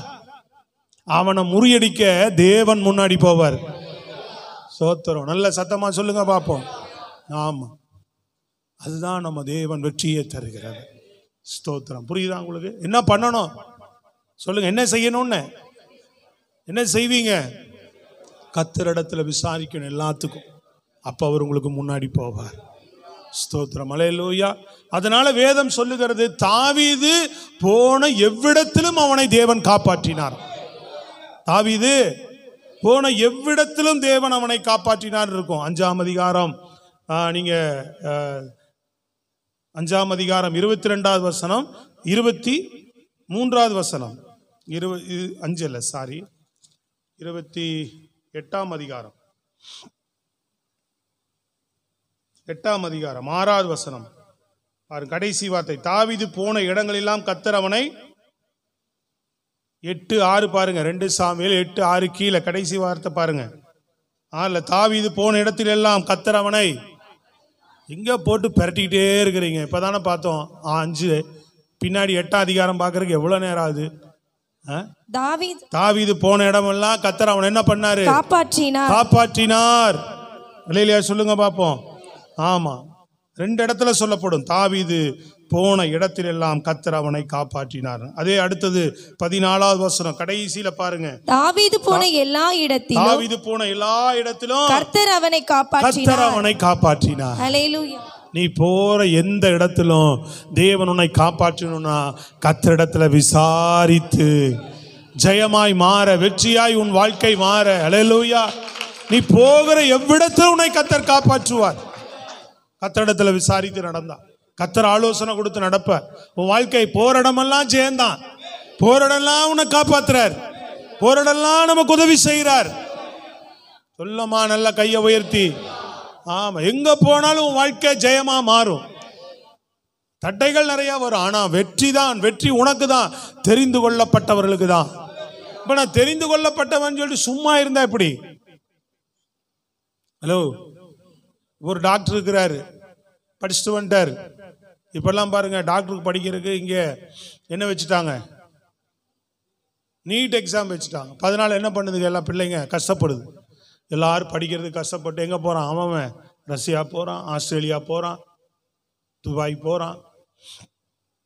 அவனை முறியடிக்க தேவன் முன்னாடி போவார். சோத்திரம். நல்ல சத்தமா சொல்லுங்க பாப்போம். ஆமா, அதுதான் நம்ம தேவன் வெற்றியை தருகிறார். ஸ்தோத்திரம். புரியுதா உங்களுக்கு? என்ன பண்ணணும் சொல்லுங்க, என்ன செய்யணும்னு? என்ன செய்வீங்க? கர்த்தரிடத்துல விசாரிக்கணும் எல்லாத்துக்கும். அப்ப அவர் உங்களுக்கு முன்னாடி போவார். ஸ்தோத்திரம். அல்லேலூயா. அதனால வேதம் சொல்லுகிறது, தாவீது போன எவ்விடத்திலும் அவனை தேவன் காப்பாற்றினார். தாவீது போன எவ்விடத்திலும் தேவன் அவனை காப்பாற்றினார் இருக்கும். 5ஆம் அதிகாரம், நீங்க 5ஆம் அதிகாரம் 22வது வசனம், 23வது வசனம், 28ஆம் அதிகாரம் 8ஆம் அதிகாரம் 6வது வசனம் பாருங்க. கடைசி வார்த்தை, தாவீது போன இடங்களெல்லாம் கர்த்தர் அவனை 8:6 பாருங்க. 2 சாமுவேல் 8:6 கீழே கடைசி வார்த்தை பாருங்க. தாவீது போன இடத்தில் எல்லாம் கர்த்தர் அவனை இங்க போட்டு பெரட்டிக்கிட்டே இருக்கிறீங்க. இப்பதானே பார்த்தோம் 5. பின்னாடி 8ஆம் அதிகாரம் பார்க்கறதுக்கு எவ்வளவு நேரம் ஆகுது? தாவீது போன இடமெல்லாம் கர்த்தர் அவனை என்ன பண்ணாரு? காப்பாற்றினார். அல்லேலூயா சொல்லுங்க பாப்போம். ஆமா, 2 இடத்துல சொல்லப்படும். தாவீது போன இடத்திலெல்லாம் கர்த்தர் அவனை காப்பாற்றினார். அதே அடுத்தது 14வது வசனம் கடைசியில பாருங்க. தாவீது போன எல்லா இடத்திலும் கர்த்தர் அவனை காப்பாற்றினார். அல்லேலூயா. நீ போற எந்த இடத்திலும் தேவன் உன்னை காப்பாற்றணும்னா கர்த்தரிடத்துல விசாரித்து ஜெயமாய் மாற, வெற்றியாய் உன் வாழ்க்கை மாற. அல்லேலூயா. நீ போகிற எவ்விடத்திலும் உன்னை கர்த்தர் காப்பாற்றுவார். கர்த்தரிடத்துல விசாரித்து நடந்தா, கர்த்தர் ஆலோசனை கொடுத்து நடப்பார். உன் வாழ்க்கை போரிடமெல்லாம் ஜெயந்தான். போரிடெல்லாம் உன்னை காப்பாத்துறார். போரிடெல்லாம் நமக்கு உதவி செய்கிறார். சொல்லமா நல்ல கையை உயர்த்தி. ஆமா, எங்க போனாலும் உன் வாழ்க்கை ஜெயமா மாறும். தட்டைகள் நிறைய வரும், ஆனா வெற்றி தான். வெற்றி உனக்கு தான், தெரிந்து கொள்ளப்பட்டவர்களுக்கு தான். இப்ப நான் தெரிந்து கொள்ளப்பட்டவன் சொல்லிட்டு சும்மா இருந்தா எப்படி? ஹலோ, ஒரு டாக்டர் இருக்கிறாரு, படிச்சுட்டு வந்துட்டாரு. இப்பெல்லாம் பாருங்க, டாக்டருக்கு படிக்கிறதுக்கு இங்க என்ன வச்சுட்டாங்க, நீட் எக்ஸாம் வச்சுட்டாங்க. அதனால என்ன பண்ணுதுங்க, எல்லாம் பிள்ளைங்க கஷ்டப்படுது. எல்லாரும் படிக்கிறதுக்கு கஷ்டப்பட்டு எங்க போறான், அவன் ரஷ்யா போறான், ஆஸ்திரேலியா போறான், துபாய் போறான்.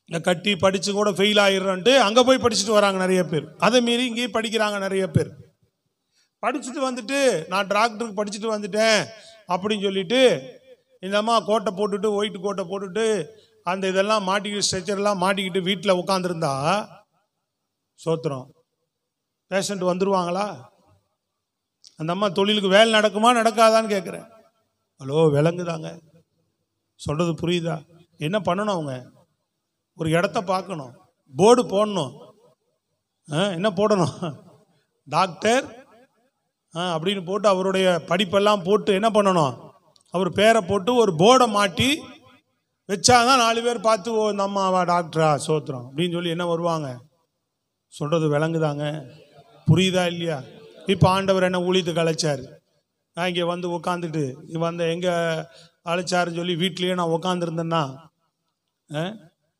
கட்டி படிச்சு கூட ஃபெயில் ஆயிடுறான்ட்டு அங்க போய் படிச்சுட்டு வராங்க நிறைய பேர். அதை மீறி இங்கேயும் படிக்கிறாங்க நிறைய பேர். படிச்சுட்டு வந்துட்டு நான் டாக்டருக்கு படிச்சுட்டு வந்துட்டேன் அப்படின்னு சொல்லிட்டு இந்த அம்மா கோட்டை போட்டுட்டு, ஒயிட் கோட்டை போட்டுட்டு, அந்த இதெல்லாம் மாட்டிக்கிட்டு, ஸ்ட்ரெச்சர்லாம் மாட்டிக்கிட்டு வீட்டில் உட்காந்துருந்தா சோத்திரம், பேஷண்ட் வந்துருவாங்களா? அந்த அம்மா தொழிலுக்கு வேலை நடக்குமா நடக்காதான்னு கேட்குறேன். ஹலோ, விளங்குதாங்க? சொல்றது புரியுதா? என்ன பண்ணணும்? அவங்க ஒரு இடத்த பார்க்கணும், போர்டு போடணும். என்ன போடணும்? டாக்டர் அப்படின்னு போட்டு அவருடைய படிப்பெல்லாம் போட்டு என்ன பண்ணணும், அவர் பேரை போட்டு ஒரு போர்டை மாட்டி வச்சாதான் 4 பேர் பார்த்து, ஓ இந்த அம்மாவா டாக்டரா, சோத்திரம் அப்படின்னு சொல்லி என்ன வருவாங்க. சொல்றது விளங்குதாங்க? புரியுதா இல்லையா? இப்போ ஆண்டவர் என்ன ஊழியத்துக்கு அழைச்சாரு, நான் இங்கே வந்து உட்காந்துட்டு வந்து எங்கே அழைச்சாருன்னு சொல்லி வீட்லேயே நான் உட்காந்துருந்தேன்னா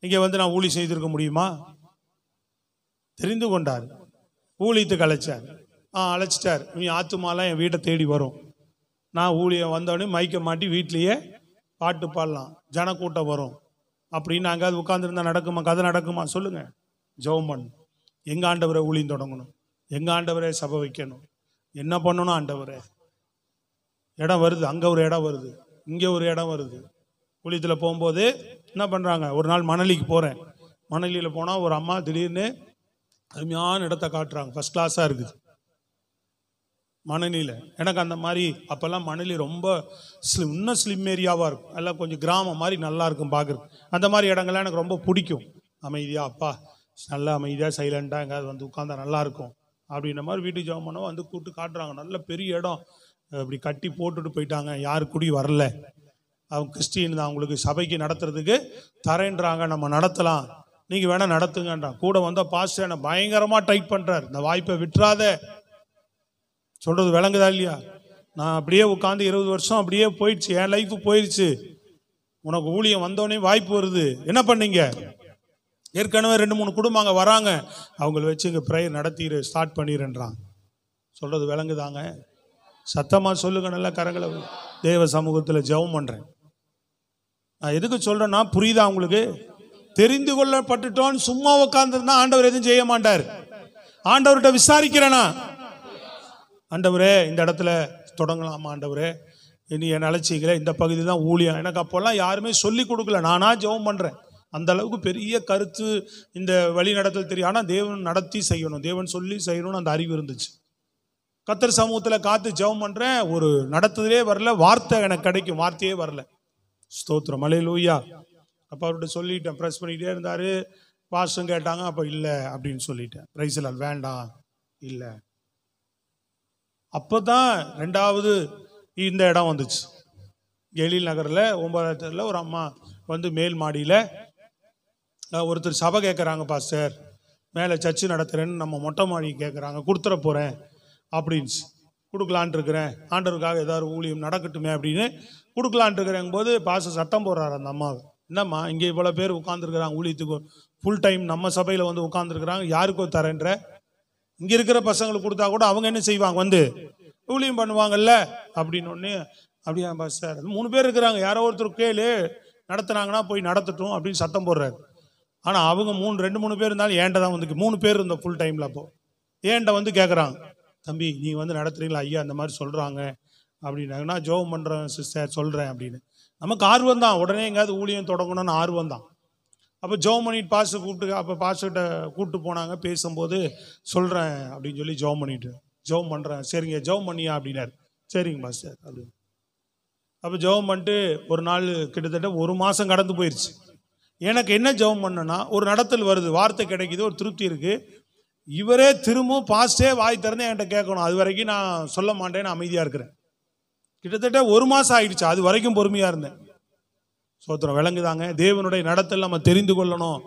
இங்கே வந்து நான் ஊழி செய்திருக்க முடியுமா? தெரிந்து கொண்டார், ஊழியத்துக்கு அழைச்சார். அழைச்சிட்டார். நீ ஆத்துமாலாம் என் வீட்டை தேடி வரும். நான் ஊழியம் வந்தோடனே மைக்க மாட்டி வீட்லேயே பாட்டு பாடலாம், ஜனக்கூட்டம் வரும் அப்படின்னு அங்கேயாவது உட்காந்துருந்தா நடக்குமா? கதை நடக்குமா? சொல்லுங்க. ஜெபம் பண்ணு. எங்கள் ஆண்டவரை ஊழியம் தொடங்கணும், எங்கள் ஆண்டவரே சபை வைக்கணும், என்ன பண்ணணும் ஆண்டவரே? இடம் வருது, அங்கே ஒரு இடம் வருது, இங்கே ஒரு இடம் வருது. ஊழியத்தில் போகும்போது என்ன பண்ணுறாங்க, ஒரு நாள் மணலிக்கு போகிறேன். மணலியில் போனால் ஒரு அம்மா திடீர்னு அருமையான இடத்த காட்டுறாங்க, ஃபர்ஸ்ட் கிளாஸாக இருக்குது மணலியில். எனக்கு அந்த மாதிரி அப்போல்லாம் மணலி ரொம்ப இன்னும் ஸ்லிம் ஏரியாவாக இருக்கும், எல்லாம் கொஞ்சம் கிராமம் மாதிரி நல்லா இருக்கும் பார்க்குறது. அந்த மாதிரி இடங்கள்லாம் எனக்கு ரொம்ப பிடிக்கும். அமைதியாக, அப்பா நல்லா அமைதியாக சைலண்டாக எங்கேயாவது வந்து உட்காந்தா நல்லாயிருக்கும் அப்படின்ற மாதிரி வீட்டுக்கு ஜெபம் பண்ணவும் வந்து கூப்பிட்டு காட்டுறாங்க. நல்ல பெரிய இடம், இப்படி கட்டி போட்டுட்டு போயிட்டாங்க, யாரு கூடி வரல. அவங்க கிறிஸ்டின் தான், அவங்களுக்கு சபைக்கு நடத்துறதுக்கு தரேன்றாங்க, நம்ம நடத்தலாம், நீங்கள் வேணால் நடத்துங்கன்றான். கூட வந்தால் பாஸ்டர் என்னை பயங்கரமாக டைட் பண்ணுறாரு, இந்த வாய்ப்பை விட்டுறாத. சொல்கிறது விளங்குதா இல்லையா? நான் அப்படியே உட்காந்து 20 வருஷம் அப்படியே போயிடுச்சு, என் லைஃப் போயிடுச்சு. உனக்கு ஊழியம் வந்தோடனே வாய்ப்பு வருது, என்ன பண்ணீங்க? ஏற்கனவே 2-3 குடும்பம் அங்கே வராங்க, அவங்கள வச்சு இங்கே ப்ரேயர் நடத்திடு, ஸ்டார்ட் பண்ணிடுன்றாங்க. சொல்கிறது விளங்குதாங்க? சத்தமாக சொல்லுங்க, நல்லா கரங்களை. தேவ சமூகத்தில் ஜெபம் பண்ணுறேன். நான் எதுக்கு சொல்கிறேன்னா, புரியுதா உங்களுக்கு? தெரிந்து கொள்ளப்பட்டுட்டோன்னு சும்மா உட்காந்துருந்தா ஆண்டவர் எதுவும் செய்ய மாட்டார். ஆண்டவர்கிட்ட விசாரிக்கிறேனா, ஆண்டவரே இந்த இடத்துல தொடங்கலாமா, ஆண்டவரே இனி என்னை அழைச்சிங்களே, இந்த பகுதி தான் ஊழியம். எனக்கு அப்போல்லாம் யாருமே சொல்லி கொடுக்கல, நானா ஜெபம் பண்ணுறேன். அந்த அளவுக்கு பெரிய கருத்து இந்த வழி நடத்தல் தெரியும். ஆனால் தேவன் நடத்தி செய்யணும், தேவன் சொல்லி செய்யணும்னு அந்த அறிவு இருந்துச்சு. கர்த்தர் சமூகத்தில் காத்து ஜெபம் பண்ணுறேன், ஒரு நடத்துதலே வரல, வார்த்தை எனக்கு கிடைக்கும், வார்த்தையே வரல. ஸ்தோத்திரம், அல்லேலூயா. அப்போ அவர்கிட்ட சொல்லிட்டேன், ப்ரெஸ் பண்ணிக்கிட்டே இருந்தார். பாஸ்டர் கேட்டாங்க, அப்போ இல்லை அப்படின்னு சொல்லிட்டேன். பிரைஸ்லால் வேண்டாம், இல்லை. அப்போ தான் 2வது இந்த இடம் வந்துச்சு. எழில் நகரில் 9வது தெருவில் ஒரு அம்மா வந்து மேல் மாடியில் ஒருத்தர் சபை கேட்குறாங்க, பாஸ்டர் மேலே சர்ச்சு நடத்துகிறேன்னு நம்ம மொட்டை மாடி கேட்குறாங்க, கொடுத்துட போகிறேன் அப்படின்னு. கொடுக்கலான் இருக்கிறேன், ஆண்டவருக்காக ஏதாவது ஊழியம் நடக்கட்டுமே அப்படின்னு கொடுக்கலான் இருக்கிறேங்க போது பாஸ்டர் சத்தம் போடுறாரு அந்த அம்மாவை. என்னம்மா, இங்கே இவ்வளோ பேர் உட்காந்துருக்குறாங்க, ஊழியத்துக்கு ஃபுல் டைம் நம்ம சபையில் வந்து உட்காந்துருக்குறாங்க, யாருக்கோ தரேன்ற? இங்கே இருக்கிற பசங்களுக்கு கொடுத்தா கூட அவங்க என்ன செய்வாங்க, வந்து ஊழியம் பண்ணுவாங்கல்ல அப்படின்னு ஒன்று. அப்படியா பாஸ்டர், 3 பேர் இருக்கிறாங்க, யாரோ ஒருத்தர் கேளு, நடத்துனாங்கன்னா போய் நடத்தட்டும் அப்படின்னு சத்தம் போடுறாரு. ஆனால் அவங்க 2-3 பேர் இருந்தாலும் ஏன்ட்ட தான் வந்து 3 பேர் இருந்தோம் ஃபுல் டைமில். அப்போ ஏன்ட்ட வந்து கேட்குறாங்க, தம்பி நீ வந்து நடத்துறீங்களா ஐயா, அந்த மாதிரி சொல்கிறாங்க அப்படின்னாங்க. நான் ஜெபம் பண்ணுறேன் சிஸ்டர், சொல்கிறேன் அப்படின்னு. நமக்கு ஆர்வம் தான், உடனே எங்கேயாவது ஊழியம் தொடங்கணும்னு ஆர்வம் தான். அப்போ ஜெபம் பண்ணிட்டு பாஸ்டர் கூப்பிட்டு, அப்போ பாஸ்டர்கிட்ட கூப்பிட்டு போனாங்க. பேசும்போது சொல்கிறேன் அப்படின்னு சொல்லி ஜெபம் பண்ணிட்டு, ஜெபம் பண்ணுறேன். சரிங்க ஜெபம் பண்ணியா அப்படின்னாரு. சரிங்க பாஸ்டர் அப்படின்னு. அப்போ ஜெபம் பண்ணிட்டு ஒரு நாள் கிட்டத்தட்ட ஒரு மாதம் கடந்து போயிடுச்சு. எனக்கு என்ன ஜெபம் பண்ணேன்னா, ஒரு நடத்தல் வருது, வார்த்தை கிடைக்குது, ஒரு திருப்தி இருக்குது. இவரே திரும்பவும் பாஸ்டே வாய் திறந்து என்கிட்ட கேட்கணும். அது வரைக்கும் நான் சொல்ல மாட்டேன்னு அமைதியாக இருக்கிறேன். கிட்டத்தட்ட ஒரு மாதம் ஆயிடுச்சு. அது வரைக்கும் பொறுமையாக இருந்தேன். சோத்திரம் விளங்குதாங்க. தேவனுடைய நடத்தல் நம்ம தெரிந்து கொள்ளணும்.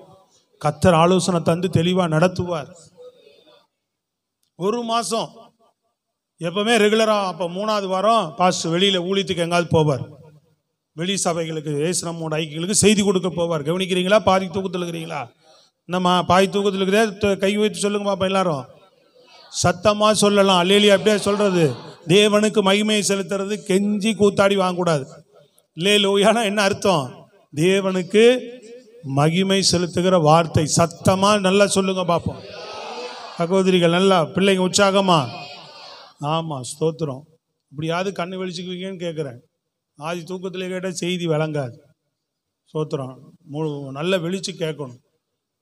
கர்த்தர் ஆலோசனை தந்து தெளிவாக நடத்துவார். ஒரு மாதம் எப்பவுமே ரெகுலராக. அப்போ 3வது வாரம் பாஸ்டர் வெளியில் ஊழியத்துக்கு எங்காவது போவார். வெளி சபைகளுக்கு, ஏசு நம்மோட ஐக்கியங்களுக்கு செய்தி கொடுக்க போவார். கவனிக்கிறீங்களா? பாதி தூக்கத்தில் இருக்கிறீங்களா? என்னம்மா பாதி தூக்கத்தில் இருக்கிறதே கை வைத்து சொல்லுங்க பாப்பா. எல்லாரும் சத்தமாக சொல்லலாம். அல்லேலியா. அப்படியே சொல்றது தேவனுக்கு மகிமையை செலுத்துறது. கெஞ்சி கூத்தாடி வாங்கக்கூடாது. அல்லேலூயானா என்ன அர்த்தம்? தேவனுக்கு மகிமை செலுத்துகிற வார்த்தை. சத்தமா நல்லா சொல்லுங்க பாப்போம். சகோதரிகள் நல்லா, பிள்ளைங்க உற்சாகமா. ஆமா, ஸ்தோத்திரம். இப்படியாவது கண்ணு வெளிச்சுக்குவீங்கன்னு கேட்குறேன். ஆதி தூக்கத்தில் கேட்டால் செய்தி விளங்காது. ஸ்தோத்திரம். நல்ல வெளிச்சு கேட்கணும்.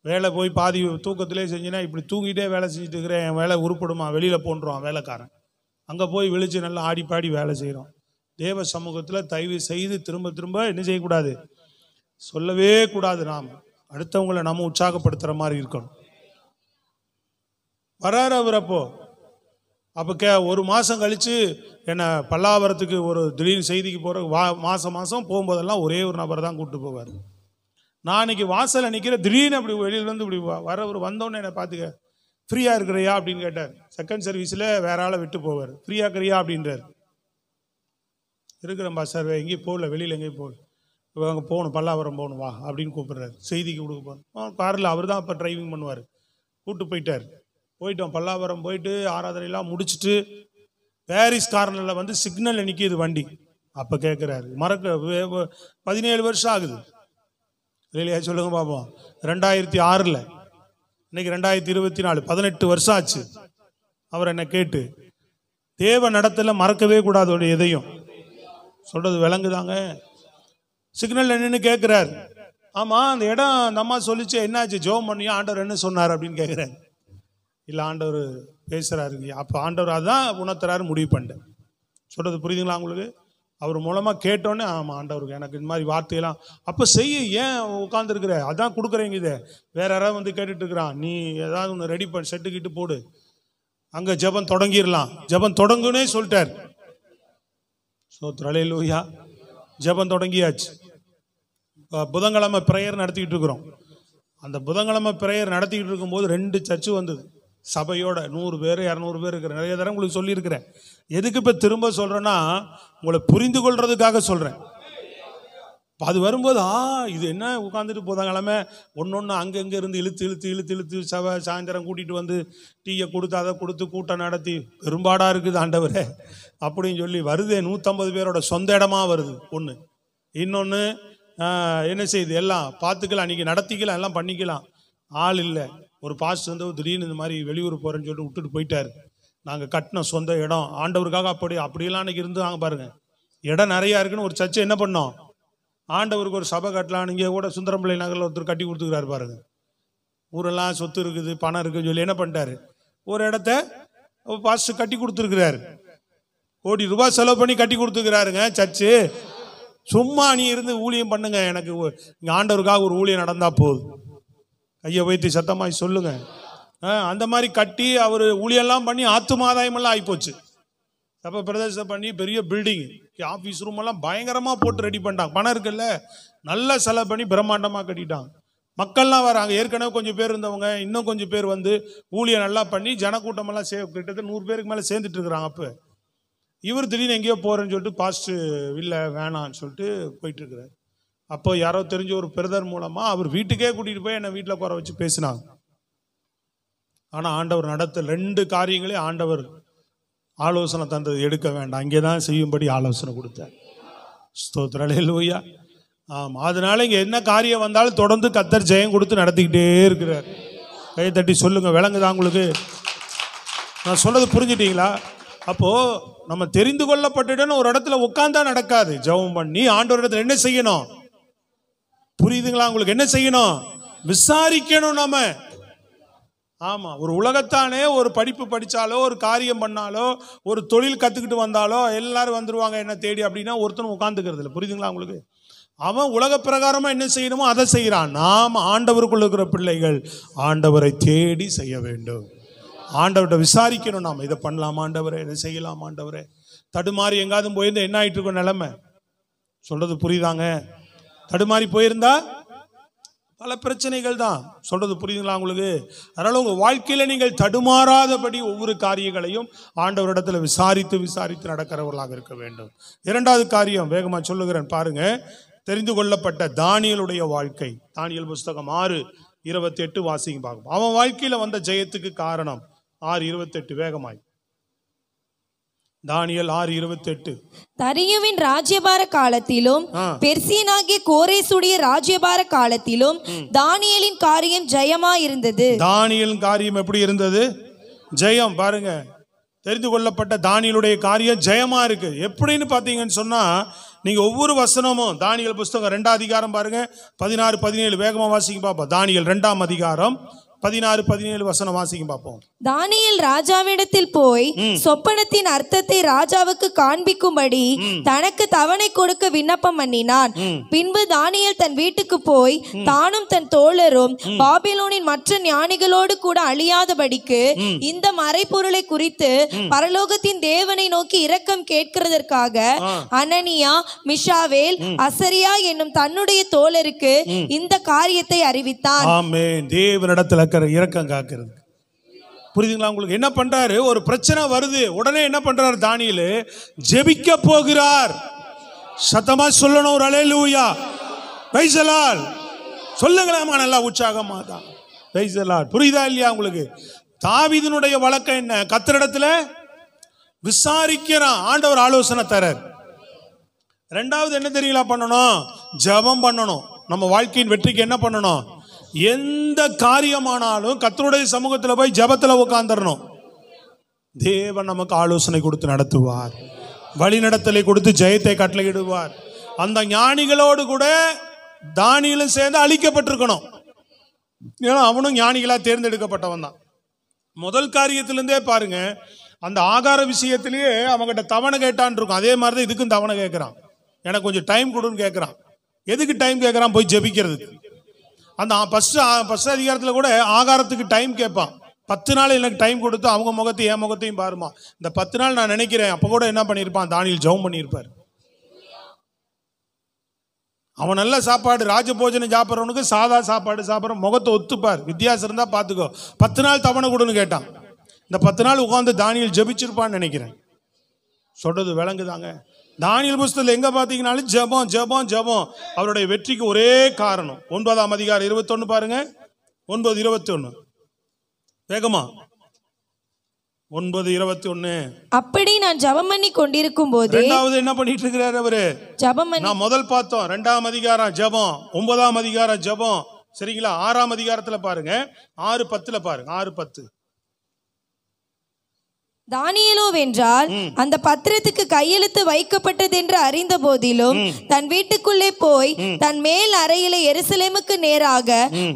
வேலை போய் பாதி தூக்கத்திலே செஞ்சுன்னா, இப்படி தூங்கிட்டே வேலை செஞ்சுட்டு இருக்கிறேன், என் வேலை உருப்படுமா, வெளியில் போன்றான் வேலைக்காரன். அங்கே போய் வெளிச்சு நல்லா ஆடி பாடி வேலை செய்கிறோம். தேவ சமூகத்தில் தயவு செய்து திரும்ப திரும்ப என்ன செய்யக்கூடாது, சொல்லவே கூடாது. நாம் அடுத்தவங்களை நம்ம உற்சாகப்படுத்துகிற மாதிரி இருக்கணும். வராரு அவர். அப்போ ஒரு மாதம் கழித்து என்னை பல்லாவரத்துக்கு ஒரு திடீர்னு செய்திக்கு போகிற மாதம் போகும்போதெல்லாம் ஒரே ஒரு நபர் தான் கூப்பிட்டு போவார். நான் அன்றைக்கி வாசலில் நிற்கிற, திடீர்னு அப்படி வெளியிலேருந்து இப்படி வரவர் வந்தோடனே என்னை பார்த்துக்க, ஃப்ரீயாக இருக்கிறையா அப்படின்னு கேட்டார். செகண்ட் சர்வீஸில் வேற ஆளை விட்டு போவார். ஃப்ரீயாக இருக்கிறியா அப்படின்றார். இருக்கிறேன்பா சார், எங்கேயும் போகல, வெளியில் எங்கேயும் போகல, அங்கே போகணும், பல்லாவரம் போகணும் வா அப்படின்னு கூப்பிட்றாரு. செய்திக்கு கொடுக்க போகணும். காரில் அவர் தான் அப்போ டிரைவிங் பண்ணுவார். கூப்பிட்டு போயிட்டார். போயிட்டோம். பல்லாவரம் போயிட்டு ஆராதனையெல்லாம் முடிச்சுட்டு பாரிஸ் கார்னரில் வந்து சிக்னலில் நிற்கிது வண்டி. அப்போ கேட்குறாரு, 17 வருஷம் ஆகுது இல்லையா? சொல்லுங்க பார்ப்போம். 2006, இன்னைக்கு 2024, 18 வருஷம் ஆச்சு. அவர் என்ன கேட்டு, தேவ நடத்தல மறக்கவே கூடாது எதையும். சொல்றது விளங்குதாங்க. சிக்னல்ல நின்று கேட்கிறார், ஆமா அந்த இடம் அந்த அம்மா சொல்லிச்சு, என்னாச்சு, ஜெபம் பண்ணியா, ஆண்டவர் என்ன சொன்னார் அப்படின்னு கேட்கிறாரு. இல்லை ஆண்டவர் பேசுறாரு. அப்போ ஆண்டவர் அதான் உணர்த்துறாரு, முடிவு பண்ணிட்டேன். சொல்றது புரியுதுங்களா உங்களுக்கு? அவர் மூலமாக கேட்டோன்னே, ஆமாம் ஆண்டவருக்கு எனக்கு இந்த மாதிரி வார்த்தையெல்லாம். அப்போ செய்ய, ஏன் உட்காந்துருக்குற, அதான் கொடுக்குறீங்க. இதை வேற யாராவது வந்து கேட்டுட்டு இருக்கிறான், நீ ஏதாவது ஒன்று ரெடி பண்ணி செட்டுக்கிட்டு போடு, அங்கே ஜெபம் தொடங்கிடலாம். ஜெபம் தொடங்குன்னே சொல்லிட்டார். அல்லேலூயா. ஜெபம் தொடங்கியாச்சு. புதன்கிழமை பிரேயர் நடத்திக்கிட்டு இருக்கிறோம். அந்த புதன்கிழமை பிரேயர் நடத்திக்கிட்டு இருக்கும்போது 2 சர்ச்சு வந்தது சபையோட. 100 பேர் 200 பேர் இருக்கிற. நிறைய தடவை உங்களுக்கு சொல்லியிருக்கிறேன். எதுக்கு இப்போ திரும்ப சொல்கிறேன்னா, உங்களை புரிந்து கொள்றதுக்காக சொல்கிறேன். அது வரும்போது இது என்ன உட்காந்துட்டு புதன்கிழமை ஒன்று அங்கங்கே இருந்து இழுத்து சாயந்தரம் கூட்டிகிட்டு வந்து டீயை கொடுத்து அதை கொடுத்து கூட்டம் நடத்தி பெரும்பாடாக இருக்குது ஆண்டவரே அப்படின்னு சொல்லி வருது. 150 பேரோட சொந்த இடமா வருது ஒன்று. இன்னொன்று என்ன செய்யுது, எல்லாம் பார்த்துக்கலாம், அன்றைக்கி நடத்திக்கலாம், எல்லாம் பண்ணிக்கலாம். ஆள் இல்லை. ஒரு பாஸ்டர் வந்து திடீர்னு இந்த மாதிரி வெளியூர் போகிறேன்னு சொல்லிட்டு விட்டுட்டு போயிட்டார். நாங்கள் கட்டின சொந்த இடம் ஆண்டவருக்காக அப்படியெல்லாம் அன்றைக்கி இருந்து நாங்கள் பாருங்கள், இடம் நிறையா இருக்குன்னு ஒரு சர்ச்சை என்ன பண்ணோம், ஆண்டவருக்கு ஒரு சபை கட்டலாம். இங்கே கூட சுந்தரம்பிள்ளை நகரில் ஒருத்தர் கட்டி கொடுத்துக்கிறாரு பாருங்க. ஊரெல்லாம் சொத்து இருக்குது, பணம் இருக்குன்னு சொல்லி என்ன பண்ணிட்டாரு, ஒரு இடத்த பாஸ்டர் கட்டி கொடுத்துருக்கிறாரு. கோடி ரூபாய் செலவு பண்ணி கட்டி கொடுத்துக்கிறாருங்க சர்ச்சு. சும்மா நீ இருந்து ஊழியம் பண்ணுங்க, எனக்கு இங்கே ஆண்டவருக்காக ஒரு ஊழியம் நடந்தா போதும். கையை வைத்து சத்தமாய் சொல்லுங்க. அந்த மாதிரி கட்டி அவர் ஊழியெல்லாம் பண்ணி ஆத்துமாதாயமெல்லாம் ஆகிப்போச்சு. அப்போ பிரதேசம் பண்ணி பெரிய பில்டிங், ஆஃபீஸ் ரூம் எல்லாம் பயங்கரமாக போட்டு ரெடி பண்ணிட்டாங்க. பணம் இருக்குல்ல, நல்லா செலவு பண்ணி பிரம்மாண்டமாக கட்டிட்டாங்க. மக்கள்லாம் வராங்க. ஏற்கனவே கொஞ்சம் பேர் இருந்தவங்க இன்னும் கொஞ்சம் பேர் வந்து ஊழியம் நல்லா பண்ணி ஜனக்கூட்டமெல்லாம் கிட்டத்தட்ட 100 பேருக்கு மேலே சேர்ந்துட்டு இருக்கிறாங்க. அப்போ இவர் திடீர்னு எங்கேயோ போகிறேன்னு சொல்லிட்டு பாஸ்டர் இல்லை வேணான்னு சொல்லிட்டு போயிட்டு இருக்கிறார். அப்போ யாரோ தெரிஞ்ச ஒரு பிரதர் மூலமாக அவர் வீட்டுக்கே கூட்டிகிட்டு போய் என்னை வீட்டில் குறை வச்சு பேசினாங்க. ஆனால் ஆண்டவர் நடத்த 2 காரியங்களே ஆண்டவர் ஆலோசனை தந்தது, எடுக்க வேண்டாம், அங்கே தான் செய்யும்படி ஆலோசனை கொடுத்தார். ஸ்தோத்திரம், அல்லேலூயா. ஆமாம், அதனால இங்கே என்ன காரியம் வந்தாலும் தொடர்ந்து கர்த்தர் ஜெயம் கொடுத்து நடத்திக்கிட்டே இருக்கிறார். கையை தட்டி சொல்லுங்க, விளங்குதா உங்களுக்கு? நான் சொல்றது புரிஞ்சுட்டீங்களா? அப்போது நம்ம தெரிந்து கொள்ளப்பட்டுட்டோன்னு ஒரு இடத்துல உட்காந்தா நடக்காது. ஜெபம் பண்ணி ஆண்டவர் இடத்துல என்ன செய்யணும், புரியுதுங்களா உங்களுக்கு? என்ன செய்யணும், விசாரிக்கணும். நம்ம ஆமா, ஒரு உலகத்தானே ஒரு படிப்பு படிச்சாலோ ஒரு காரியம் பண்ணாலோ ஒரு தொழில் கத்துக்கிட்டு வந்தாலோ எல்லாரும் வந்துருவாங்க என்ன தேடி அப்படின்னா ஒருத்தனும் உட்கார்ந்துக்கிறது இல்லை. புரியுதுங்களா உங்களுக்கு? அவன் உலக பிரகாரமா என்ன செய்யணுமோ அதை செய்யறான். நாம் ஆண்டவருக்குள்ள இருக்கிற பிள்ளைகள் ஆண்டவரை தேடி செய்ய வேண்டும். ஆண்டவர்கிட்ட விசாரிக்கணும். நாம் இதை பண்ணலாம் ஆண்டவரே, இதை செய்யலாம் ஆண்டவரே. தடுமாறி எங்காவது போயிருந்தா என்ன ஆயிட்டு இருக்கும் நிலைமை? சொல்றது புரியுதாங்க? தடுமாறி போயிருந்தா பல பிரச்சனைகள் தான். சொல்றது புரியுதுங்களா உங்களுக்கு? அதனால உங்க வாழ்க்கையில நீங்கள் தடுமாறாதபடி ஒவ்வொரு காரியங்களையும் ஆண்டவரிடத்துல விசாரித்து விசாரித்து நடக்கிறவர்களாக இருக்க வேண்டும். இரண்டாவது காரியம் வேகமா சொல்லுகிறேன் பாருங்க. தெரிந்து கொள்ளப்பட்ட தானியேலுடைய வாழ்க்கை. தானியேல் புஸ்தகம் 6:28 வாசிங்க பார்க்கும். அவன் வாழ்க்கையில வந்த ஜெயத்துக்கு காரணம் 6:28 வேகமாய். தானியேல் 6:28. தரியுவின் ராஜ்யபார காலத்திலும் பெர்சியனாகிய கோரேசுடைய ராஜ்யபார காலத்திலும் தானியேலின் காரியம் ஜெயமா இருந்தது. தானியேலின் காரியம் எப்படி இருந்தது? ஜெயம். பாருங்க, தெரிந்து கொள்ளப்பட்ட தானியேலுடைய காரியம் ஜெயமா இருக்கு. எப்படின்னு பாத்தீங்கன்னு சொன்னா, நீங்க ஒவ்வொரு வசனமும் தானியேல் புஸ்தகம் 2ஆம் அதிகாரம் பாருங்க 16-17 வேகமா வாசிக்க பார்ப்போம். தானியேல் 2ஆம் அதிகாரம் 16-17 வசனம் வாசிக்க பார்ப்போம். தானியேல் ராஜாவிடத்தில் போய் சொப்பனத்தின் அர்த்தத்தை ராஜாவுக்கு காண்பிக்கும்படி தனக்கு தவணை கொடுக்க விண்ணப்பம் பண்ணினான். பின்பு தானியேல் தன் வீட்டுக்கு போய் தானும் தன் தோழரும் பாபிலோனின் மற்ற ஞானிகளோடு கூட அழியாதபடிக்கு இந்த மறைபொருளை குறித்து பரலோகத்தின் தேவனை நோக்கி இரக்கம் கேட்கிறதற்காக அனனியா, மிஷாவேல், அசரியா என்னும் தன்னுடைய தோழருக்கு இந்த காரியத்தை அறிவித்தான். ஆமென். தேவனிடத்தில் இரக்கம் காக்கிறது. புரியுதுங்களா உங்களுக்கு? என்ன பண்றாரு? ஒரு பிரச்சனை வருது, உடனே என்ன பண்றாரு? தானியேல் ஜெபிக்க போகிறார். சத்தமா சொல்லணும் ஒரு அல்லேலூயா. Price the Lord. சொல்லுங்களாமா நல்லா உற்சாகமா தான். Price the Lord. புரியுதா இல்லையா உங்களுக்கு? தாவீதினுடைய வழக்கம் என்ன? கர்த்தரிடத்துல விசாரிக்கிறான். ஆண்டவர் ஆலோசனை தரார். ரெண்டாவது என்ன தெரியுங்களா பண்ணணும்? ஜெபம் பண்ணணும். நம்ம வாழ்க்கையின் வெற்றிக்கு என்ன பண்ணணும்? எந்த காரியமானாலும் கர்த்தருடைய சமூகத்தில் போய் ஜெபத்தில் உட்கார்ந்துடணும். தேவன் நமக்கு ஆலோசனை கொடுத்து நடத்துவார், வழிநடத்தலை கொடுத்து ஜெயத்தை கட்டளையிடுவார். அந்த ஞானிகளோடு கூட தானியேலும் சேர்ந்து அழிக்கப்பட்டிருக்கணும். ஏன்னா அவனும் ஞானிகளா தேர்ந்தெடுக்கப்பட்டவன் தான். முதல் காரியத்திலிருந்தே பாருங்க, அந்த ஆகார விஷயத்திலேயே அவங்ககிட்ட தவணை கேட்டான் இருக்கும். அதே மாதிரி தான் இதுக்கும் தவணை கேட்கிறான். எனக்கு கொஞ்சம் டைம் கொடுன்னு கேட்கிறான். எதுக்கு டைம் கேட்கிறான்? போய் ஜெபிக்கிறதுக்கு. அந்த ஃபர்ஸ்ட் அதிகாரத்தில் கூட ஆகாரத்துக்கு டைம் கேட்பான். 10 நாள் எனக்கு டைம் கொடுத்து அவங்க முகத்தையும் என் முகத்தையும் பாருமா. இந்த 10 நாள் நான் நினைக்கிறேன் அப்போ கூட என்ன பண்ணியிருப்பான்? தானியேல் ஜெபம் பண்ணியிருப்பார். அவன் நல்ல சாப்பாடு ராஜபோஜனம் சாப்பிட்றவனுக்கு சாதா சாப்பாடு சாப்பிட்ற முகத்தை ஒத்துப்பார். வித்தியாசம் இருந்தா பார்த்துக்கோ. 10 நாள் தவணை கொடுன்னு கேட்டான். இந்த 10 நாள் உட்காந்து தானியேல் ஜெபிச்சிருப்பான்னு நினைக்கிறேன். சொல்றது விளங்குதாங்க? தானியேல் புஸ்தகத்தில் எங்க பாத்தீங்கன்னாலும் ஜெபம் ஜெபம் ஜெபம். அவருடைய வெற்றிக்கு ஒரே காரணம். 9ஆம் அதிகாரம் 21 பாருங்க. 9:21 வேகமா. 9:21. அப்படி நான் ஜெபம் பண்ணி கொண்டிருக்கும் போது. இரண்டாவது என்ன பண்ணிட்டு இருக்கிறார் அவரு? ஜெபம் பண்ணி. நான் முதல் பார்த்தோம் 2ஆம் அதிகாரம் ஜெபம், 9ஆம் அதிகாரம் ஜெபம். சரிங்களா? 6ஆம் அதிகாரத்துல பாருங்க 6:10 பாருங்க. 6:10. தானியேலோ வென்றால் அந்த பத்திரத்துக்கு கையெழுத்து வைக்கப்பட்டது என்று அறிந்த போதிலும் தன் வீட்டுக்குள்ளே போய் தன் மேல் அறையில எருசலேமுக்கு நேராக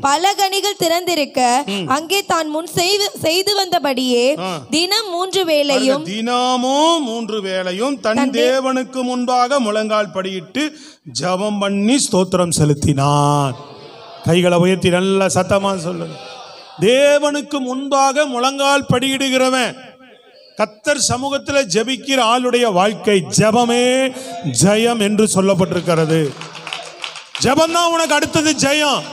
பல கனிகள் திறந்திருக்க அங்கே தான் முன் செய்து வந்தபடியே தினம் 3 வேளையும் தினமும் 3 வேளையும் தன் தேவனுக்கு முன்பாக முழங்கால் படியிட்டு ஜெபம் பண்ணி ஸ்தோத்திரம் செலுத்தினான். கைகளை உயர்த்தி நல்ல சத்தமா சொல்லுங்க. தேவனுக்கு முன்பாக முழங்கால் படியிடுகிறவன், கர்த்தர் சமூகத்தில் ஜெபிக்கிற ஆளுடைய வாழ்க்கை ஜெபமே ஜெயம் என்று சொல்லப்பட்டிருக்கிறது. ஜெபம் தான் உனக்கு அடுத்தது ஜெயம்.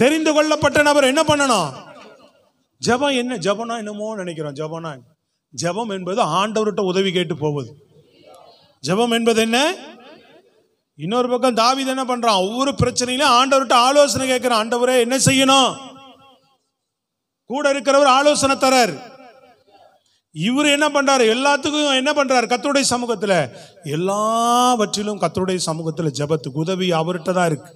தெரிந்து கொள்ளப்பட்ட நபர் என்ன பண்ணணும்? ஜெபம் என்ன? ஜெபம்னா என்னமோ நினைக்கிறோம். ஜெபம் என்பது ஆண்டவர்கிட்ட உதவி கேட்டு போவது. ஜெபம் என்பது என்ன? இன்னொரு பக்கம் தாவீது என்ன பண்றான்? ஒவ்வொரு பிரச்சனையிலும் ஆண்டவர்கிட்ட ஆலோசனை கேட்கிறான். ஆண்டவரே என்ன செய்யணும்? கூட இருக்கிறவர் ஆலோசனை தரார். இவர் என்ன பண்றாரு? எல்லாத்துக்கும் என்ன பண்றாரு? கர்த்தருடைய சமூகத்துல எல்லாவற்றிலும் கர்த்தருடைய சமூகத்துல ஜெபத்துக்கு உதவி அவர்கிட்ட தான் இருக்கு.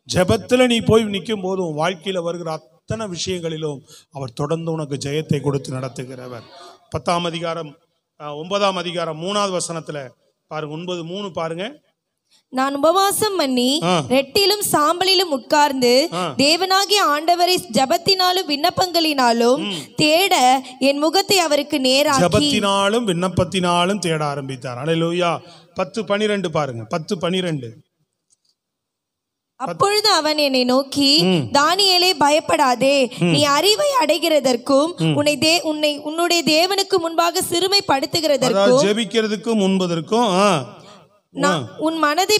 ஜெபத்துல நீ போய் நிற்கும் போதும் வாழ்க்கையில வருகிற அத்தனை விஷயங்களிலும் அவர் தொடர்ந்து உனக்கு ஜெயத்தை கொடுத்து நடத்துகிறவர். 10ஆம் அதிகாரம் 9ஆம் அதிகாரம் 3ஆவது வசனத்துல பாருங்க. 9:3 பாருங்க. நான் உபவாசம் பண்ணி ரெட்டிலும் சாம்பலிலும் உட்கார்ந்து தேவனாகிய ஆண்டவரை ஜபத்தினாலும் விண்ணப்பங்களினாலும் தேட என் முகத்தை அவருக்கு நேராக்கி ஜபத்தினாலும் விண்ணப்பத்தினாலும் தேட ஆரம்பித்தார். அல்லேலூயா. 10:12 பாருங்க. 10:12. அப்பொழுது அவன் என்னை நோக்கி, தானியேலே, பயப்படாதே. நீ அறிவை அடைகிறதற்கும் உன்னுடைய தேவனுக்கு முன்பாக சிறுமைப்படுத்துகிறதற்கும் ஜெபிக்கிறதுக்கு முன்பதற்கும் உன் மனதை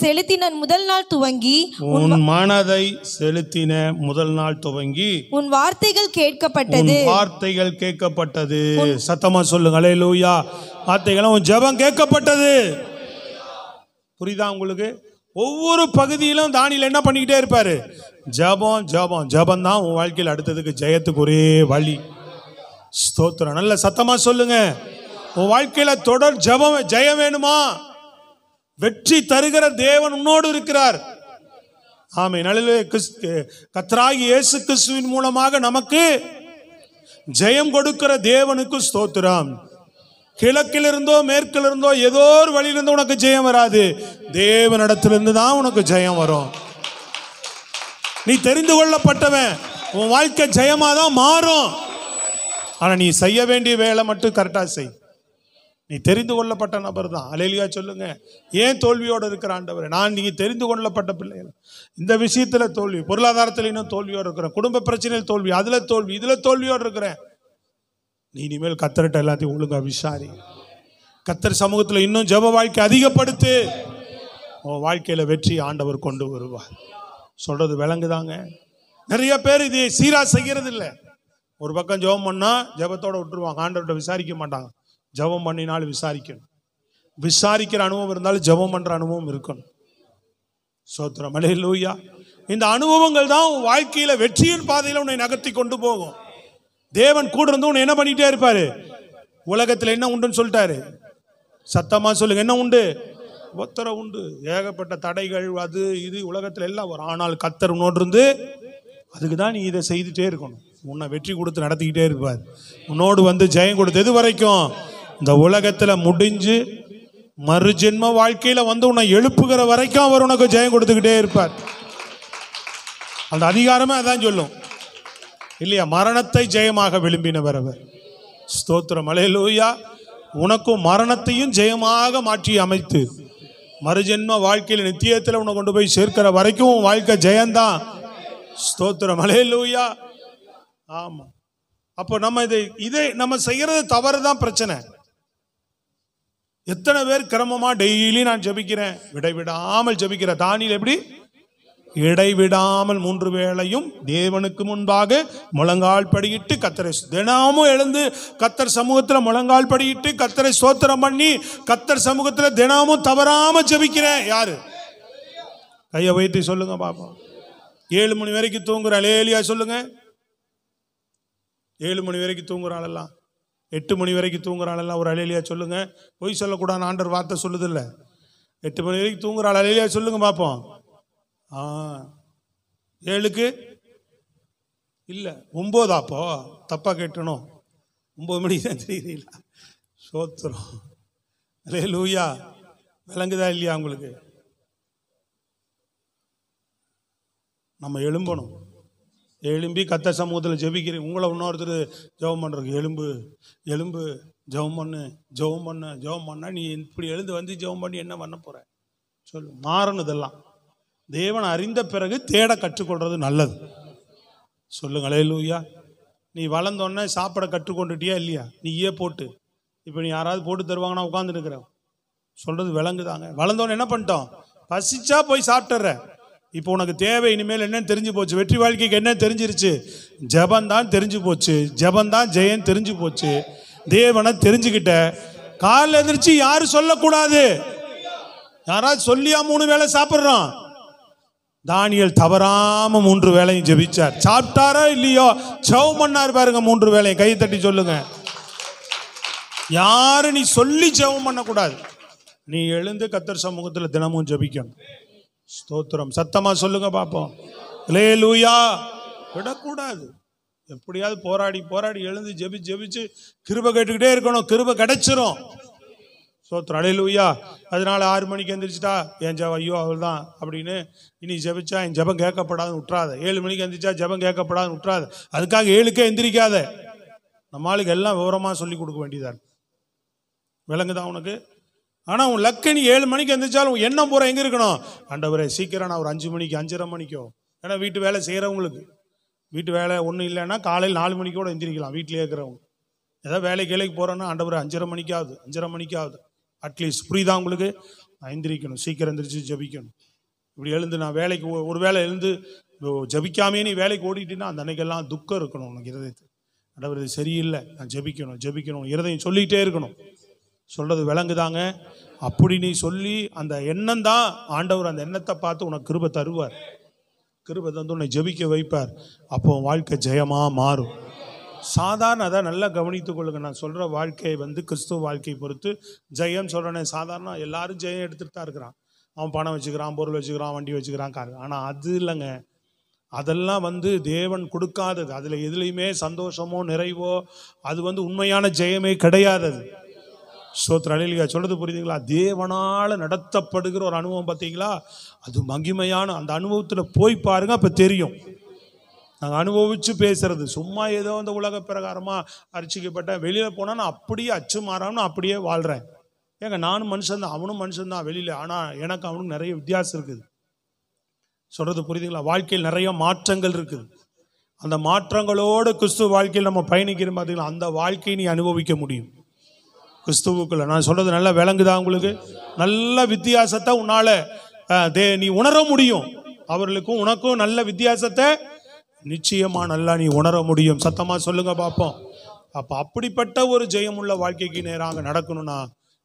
செலுத்தின முதல் நாள் துவங்கி உன் வார்த்தைகள் கேட்கப்பட்டது. சத்தமா சொல்லுங்க அல்லேலூயா. வார்த்தைகள், உன் ஜெபம் கேட்கப்பட்டது. புரியுதா உங்களுக்கு? ஒவ்வொரு பகுதியிலும் தானியேல் என்ன பண்ணிக்கிட்டே இருப்பாரு? ஜெபம் ஜெபம் ஜெபம் தான் உன் வாழ்க்கையில் அடுத்ததுக்கு ஜெயத்துக்கு ஒரே வழி. ஸ்தோத்திரம். நல்ல சத்தமா சொல்லுங்க. உன் வாழ்க்கையில தொடர் ஜெபம், ஜெயம் வேணுமா? வெற்றி தருகிற தேவன் உன்னோடு இருக்கிறார். ஆமென். கர்த்தராகிய இயேசு கிறிஸ்துவின் மூலமாக நமக்கு ஜெயம் கொடுக்கிற தேவனுக்கு ஸ்தோத்திரம். கிழக்கிலிருந்தோ மேற்கிலிருந்தோ ஏதோ ஒரு வழியிலிருந்து உனக்கு ஜெயம் வராது. தேவனிடத்திலிருந்து தான் உனக்கு ஜெயம் வரும். நீ தெரிந்து கொள்ளப்பட்டவன். உன் வாழ்க்கை ஜெயமா தான் மாறும். ஆனா நீ செய்ய வேண்டிய வேலை மட்டும் கரெக்டா செய். நீ தெரிந்து கொள்ளப்பட்ட நபர் தான். அல்லேலூயா சொல்லுங்க. ஏன் தோல்வியோடு இருக்கிற ஆண்டவர்? நீங்க தெரிந்து கொள்ளப்பட்ட பிள்ளைகள். இந்த விஷயத்துல தோல்வி, பொருளாதாரத்தில் இன்னும் தோல்வியோடு இருக்கிறேன், குடும்ப பிரச்சனையில் தோல்வி, அதுல தோல்வி, இதுல தோல்வியோடு இருக்கிறேன். நீ இனிமேல் கர்த்தர்ட்ட எல்லாத்தையும் ஒழுங்கா விசாரி. கர்த்தர் சமூகத்தில் இன்னும் ஜெப வாழ்க்கை அதிகப்படுத்து. உன் வாழ்க்கையில வெற்றி ஆண்டவர் கொண்டு வருவார். சொல்றது விளங்குதாங்க? நிறைய பேர் இது சீரா செய்யறது இல்லை. ஒரு பக்கம் ஜெபம் பண்ணா ஜெபத்தோட விட்டுருவாங்க, ஆண்டவர்கிட்ட விசாரிக்க மாட்டாங்க. ஜெபம் பண்ணினாலும் விசாரிக்கணும். விசாரிக்கிற அனுபவம் இருந்தாலும் ஜெபம் பண்ற அனுபவம் இருக்கணும். ஸ்தோத்திரம். அல்லேலூயா. இந்த அனுபவங்கள் தான் உன் வாழ்க்கையில வெற்றியின் பாதையில உன்னை நகர்த்தி கொண்டு போகும். தேவன் கூட இருந்து உன்னை என்ன பண்ணிட்டே இருப்பாரு? உலகத்துல என்ன உண்டுன்னு சொல்லிட்டாரு. சத்தமா சொல்லுங்க. என்ன உண்டு? ஒத்தர உண்டு. ஏகப்பட்ட தடைகள், அது இது உலகத்துல எல்லாம் வரும். ஆனால் கர்த்தர் உன்னோடு இருந்து, அதுக்கு தான் நீ இதை செய்துட்டே இருக்கணும். உன்னை வெற்றி கொடுத்து நடத்திக்கிட்டே இருப்பார். உன்னோடு வந்து ஜெயம் கொடுத்து எது வரைக்கும்? இந்த உலகத்துல முடிஞ்சு மறுஜென்ம வாழ்க்கையில வந்து உன்னை எழுப்புகிற வரைக்கும் அவர் உனக்கு ஜெயம் கொடுத்துக்கிட்டே இருப்பார். அந்த அதிகாரமே அதான் சொல்லும் இல்லையா? மரணத்தை ஜெயமாக விரும்பினவர் அவர். ஸ்தோத்திரம். அல்லேலூயா. உனக்கும் மரணத்தையும் ஜெயமாக மாற்றி அமைத்து மறுஜென்ம வாழ்க்கையில் நித்தியத்தில் உன்னை கொண்டு போய் சேர்க்கிற வரைக்கும் உன் வாழ்க்கை ஜெயந்தான். ஸ்தோத்திரம். அல்லேலூயா. ஆமா. அப்போ நம்ம இதை நம்ம செய்யறது தவறு தான் பிரச்சனை. எத்தனை பேர் கிரமமா டெய்லி நான் ஜெபிக்கிறேன், விடைவிடாமல் ஜெபிக்கிற தானியேல் எப்படி? இடைவிடாமல் 3 வேளையும் தேவனுக்கு முன்பாக முழங்கால் படியிட்டு கர்த்தரை தினமும் எழுந்து கர்த்தர் சமூகத்தில் முழங்கால் படியிட்டு கர்த்தரை ஸ்தோத்திரம் பண்ணி கர்த்தர் சமூகத்தில் தினமும் தவறாம ஜெபிக்கிறேன். யாரு? கையை வைத்து சொல்லுங்க பாப்போம். 7 மணி வரைக்கும் தூங்குற அல்லேலூயா சொல்லுங்க. 7 மணி வரைக்கும் தூங்குறாளெல்லாம், 8 மணி வரைக்கும் தூங்குறாளெல்லாம் ஒரு அல்லேலூயா சொல்லுங்க. பொய் சொல்லக்கூடாது, ஆண்டவர் வார்த்தை சொல்லுது இல்லை. 8 மணி வரைக்கும் தூங்குறாள் அல்லேலூயா சொல்லுங்க பாப்போம். 7க்கு இல்லை 9. அப்போ தப்பா கேட்டணும். 9 மணிக்கு தான் தெரியல. சோத்திரம். அல்லேலூயா. விளங்குதா இல்லையா உங்களுக்கு? நம்ம எழும்பணும். எழும்பி கர்த்தர் சமூகத்தில் ஜெபிக்கிறேன். உங்களை இன்னொருத்தர் ஜெபம் பண்ணுறதுக்கு எலும்பு ஜெபம் பண்ண நீ இப்படி எழுந்து வந்து ஜெபம் பண்ணி என்ன பண்ண போற? சொல்லு. மாறணும். இதெல்லாம் தேவன் அறிந்த பிறகு தேட கற்றுக்கொள்றது நல்லது. சொல்லுங்க. அல்லேலூயா. நீ வளர்ந்தோடனே சாப்பிட கற்றுக்கொண்டுட்டியா இல்லையா? நீயே போட்டு இப்போ நீ யாராவது போட்டு தருவாங்கன்னா உட்காந்துருக்குற. சொல்றது விளங்குதாங்க? வளர்ந்தோடனே என்ன பண்ணிட்டோம்? பசிச்சா போய் சாப்பிட்டுற. இப்போ உனக்கு தேவை இனிமேல் என்னன்னு தெரிஞ்சு போச்சு. வெற்றி வாழ்க்கைக்கு என்ன தெரிஞ்சிருச்சு? ஜெபந்தான் தெரிஞ்சு போச்சு. ஜெபந்தான் ஜெயம் தெரிஞ்சு போச்சு. தேவனை தெரிஞ்சுக்கிட்ட. காலைல எந்திரிச்சு யாரும் சொல்லக்கூடாது. யாராவது சொல்லியா 3 வேளை சாப்பிட்றோம்? தானியேல் தவறாம 3 வேளையும் ஜெபிச்சார். சாப்பிட்டாரோ இல்லையோ ஜெபம் பண்ணார் பாருங்க 3 வேளையும். கை தட்டி சொல்லுங்க. யாரு நீ சொல்லி ஜெபம் பண்ணக்கூடாது. நீ எழுந்து கர்த்தர் சமூகத்தில் தினமும் ஜெபிக்கணும். ஸ்தோத்திரம். சத்தமா சொல்லுங்க பாப்போம். அல்லேலூயா. விடக்கூடாது. எப்படியாவது போராடி எழுந்து ஜெபிச்சு கிருபை கேட்டுக்கிட்டே இருக்கணும். கிருபை கிடைச்சிரும். சோத்திரம், அல்லேலூயா. அதனால 6 மணிக்கு எந்திரிச்சிட்டா என் ஜெபம் ஐயோ அவள் தான் அப்படின்னு இனி ஜெபிச்சா என் ஜெபம் கேட்கப்படாதுன்னு விட்டுறாத. 7 மணிக்கு எந்திரிச்சா ஜெபம் கேட்கப்படாதுன்னு விட்டுறாத. அதுக்காக 7க்கே எந்திரிக்காத. நம்மளுக்கு எல்லாம் விவரமாக சொல்லி கொடுக்க வேண்டியதா இருக்கு. விளங்குதான் உனக்கு? ஆனால் உன் லக்கு நீ 7 மணிக்கு எந்திரிச்சாலும் உன் எண்ணம் பூரா எங்கே இருக்கணும்? ஆண்டவரே சீக்கிரம் நான் ஒரு 5 மணிக்கு 5:30 மணிக்கோ. ஏன்னா வீட்டு வேலை செய்கிறவங்களுக்கு வீட்டு வேலை ஒன்றும் இல்லைன்னா காலையில் 4 மணிக்கு கூட எந்திரிக்கலாம். வீட்டிலே இருக்கிறவங்க ஏதாவது வேலைக்கு போகிறோன்னா ஆண்டவரே 5:30 மணிக்காவது 5:30 மணிக்காவது அட்லீஸ்ட். புரியுதா உங்களுக்கு? நான் எந்திரிக்கணும், சீக்கிரம் எந்திரிச்சு ஜபிக்கணும். இப்படி எழுந்து நான் வேலைக்கு ஒரு வேளை எழுந்து ஜபிக்காமே நீ வேலைக்கு ஓடிட்டீங்கன்னா அந்த அன்னைக்கெல்லாம் துக்கம் இருக்கணும் உனக்கு இருதயத்து. ஆண்டவரே இது சரியில்லை, நான் ஜபிக்கணும் இருதயம் சொல்லிகிட்டே இருக்கணும். சொல்றது விளங்குதாங்க? அப்படி நீ சொல்லி அந்த எண்ணம் தான் ஆண்டவர் அந்த எண்ணத்தை பார்த்து உனக்கு கிருபை தருவார். கிருபை தந்து உன்னை ஜபிக்க வைப்பார். அப்போ வாழ்க்கை ஜெயமா மாறும். சாதாரண அதை நல்லா கவனித்துக் கொள்ளுங்க. நான் சொல்ற வாழ்க்கையை கிறிஸ்துவ வாழ்க்கையை பொறுத்து ஜெயம் சொல்றேனே. சாதாரண எல்லாரும் ஜெயம் எடுத்துட்டு தான் இருக்கிறான். அவன் பணம் வச்சுக்கிறான், பொருள் வச்சுக்கிறான், வண்டி வச்சுக்கிறான், கார். ஆனால் அது இல்லைங்க. அதெல்லாம் தேவன் கொடுக்காதது. அதில் எதுலையுமே சந்தோஷமோ நிறைவோ அது உண்மையான ஜெயமே கிடையாது. ஸ்தோத்திரம், அல்லேலூயா. சொல்றது புரியுதுங்களா? தேவனால நடத்தப்படுகிற ஒரு அனுபவம் பார்த்தீங்களா? அது மகிமையான அந்த அனுபவத்தில் போய் பாருங்க, அப்போ தெரியும். நாங்கள் அனுபவிச்சு பேசுறது சும்மா ஏதோ அந்த உலக பிரகாரமாக அரிச்சிக்கப்பட்ட வெளியில் போனால் நான் அப்படியே அச்சு மாறாமல் அப்படியே வாழ்கிறேன். ஏங்க நானும் மனுஷன்தான், அவனும் மனுஷன்தான் வெளியில். ஆனால் எனக்கு அவனுக்கு நிறைய வித்தியாசம் இருக்குது. சொல்றது புரியுதுங்களா? வாழ்க்கையில் நிறைய மாற்றங்கள் இருக்குது. அந்த மாற்றங்களோடு கிறிஸ்துவ வாழ்க்கையில் நம்ம பயணிக்கிற பார்த்தீங்களா, அந்த வாழ்க்கையை நீ அனுபவிக்க முடியும் கிறிஸ்துவுக்குள்ள. நான் சொல்றது நல்லா விளங்குதா உங்களுக்கு? நல்ல வித்தியாசத்தை உன்னால நீ உணர முடியும். அவர்களுக்கும் உனக்கும் நல்ல வித்தியாசத்தை நிச்சயமா நல்லா நீ உணர முடியும். சத்தமா சொல்லுங்க பார்ப்போம். அப்ப அப்படிப்பட்ட ஒரு ஜெயமுள்ள வாழ்க்கைக்கு நேராக நடக்கணும்னா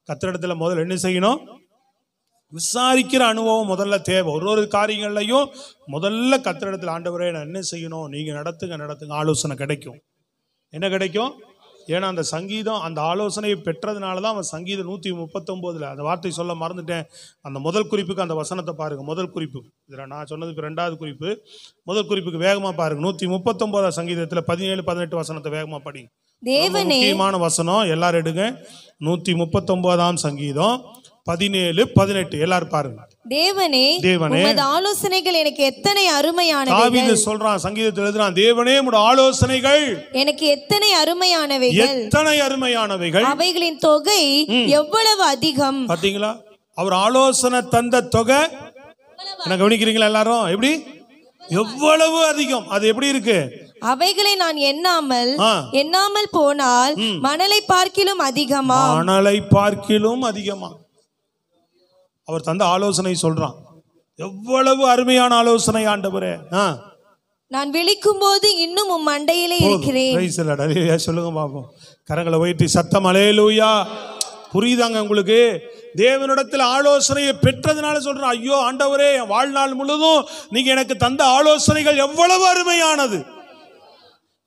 கர்த்தரிடத்துல முதல்ல என்ன செய்யணும்? விசாரிக்கிற அனுபவம் முதல்ல தேவை. ஒரு காரியங்கள்லையும் முதல்ல கர்த்தரிடத்துல ஆண்டவரே நான் என்ன செய்யணும், நீங்க நடத்துங்க ஆலோசனை கிடைக்கும். என்ன கிடைக்கும்? ஏன்னா அந்த சங்கீதம் அந்த ஆலோசனையை பெற்றதுனால தான் அவன் சங்கீதம் 139 அந்த வார்த்தை சொல்ல மறந்துட்டேன். அந்த முதல் குறிப்புக்கு அந்த வசனத்தை பாருங்க. முதல் குறிப்பு இதில் நான் சொன்னதுக்கு 2வது குறிப்பு. முதல் குறிப்புக்கு வேகமா பாருங்க. 139 சங்கீதத்தில் 17-18 வசனத்தை வேகமா படிங்க. தேவனே, முக்கியமான வசனம் எல்லாரும் எடுங்க. 139 சங்கீதம் 17-18 எல்லாரும் பாருங்க. தேவனே, உமது ஆலோசனைகள் எனக்கு எத்தனை அருமையானவைகள். தாவீது சொல்றான், சங்கீதத்தில் எழுதுறான், தேவனே உம்முடைய ஆலோசனைகள் எனக்கு எத்தனை அருமையானவைகள், எத்தனை அருமையானவைகள், அவைகளின் தொகை எவ்வளவு அதிகம். பாத்தீங்களா? அவர் ஆலோசனை தந்த தொகை என்ன கவனிக்கிறீங்களா எல்லாரும்? எப்படி? எவ்வளவு அதிகம். அது எப்படி இருக்கு? அவைகளை நான் எண்ணாமல் போனால் மணலை பார்க்கிலும் அதிகமா. மணலை பார்க்கிலும் அதிகமா அவர் தந்த ஆலோசனை சொல்றான். எவ்வளவு அருமையான ஆலோசனை ஆண்டவரே. நான் விழிக்கும் போது இன்னும் உம் மண்டையிலே இருக்கிறேன். சொல்லுங்க பாப்போம். கரங்களை உயர்த்தி சத்தம் அல்லேலூயா. புரியுதாங்க உங்களுக்கு? தேவனிடத்தில் ஆலோசனையை பெற்றதுனால சொல்றேன், ஐயோ ஆண்டவரே என் வாழ்நாள் முழுதும் நீங்க எனக்கு தந்த ஆலோசனைகள் எவ்வளவு அருமையானது.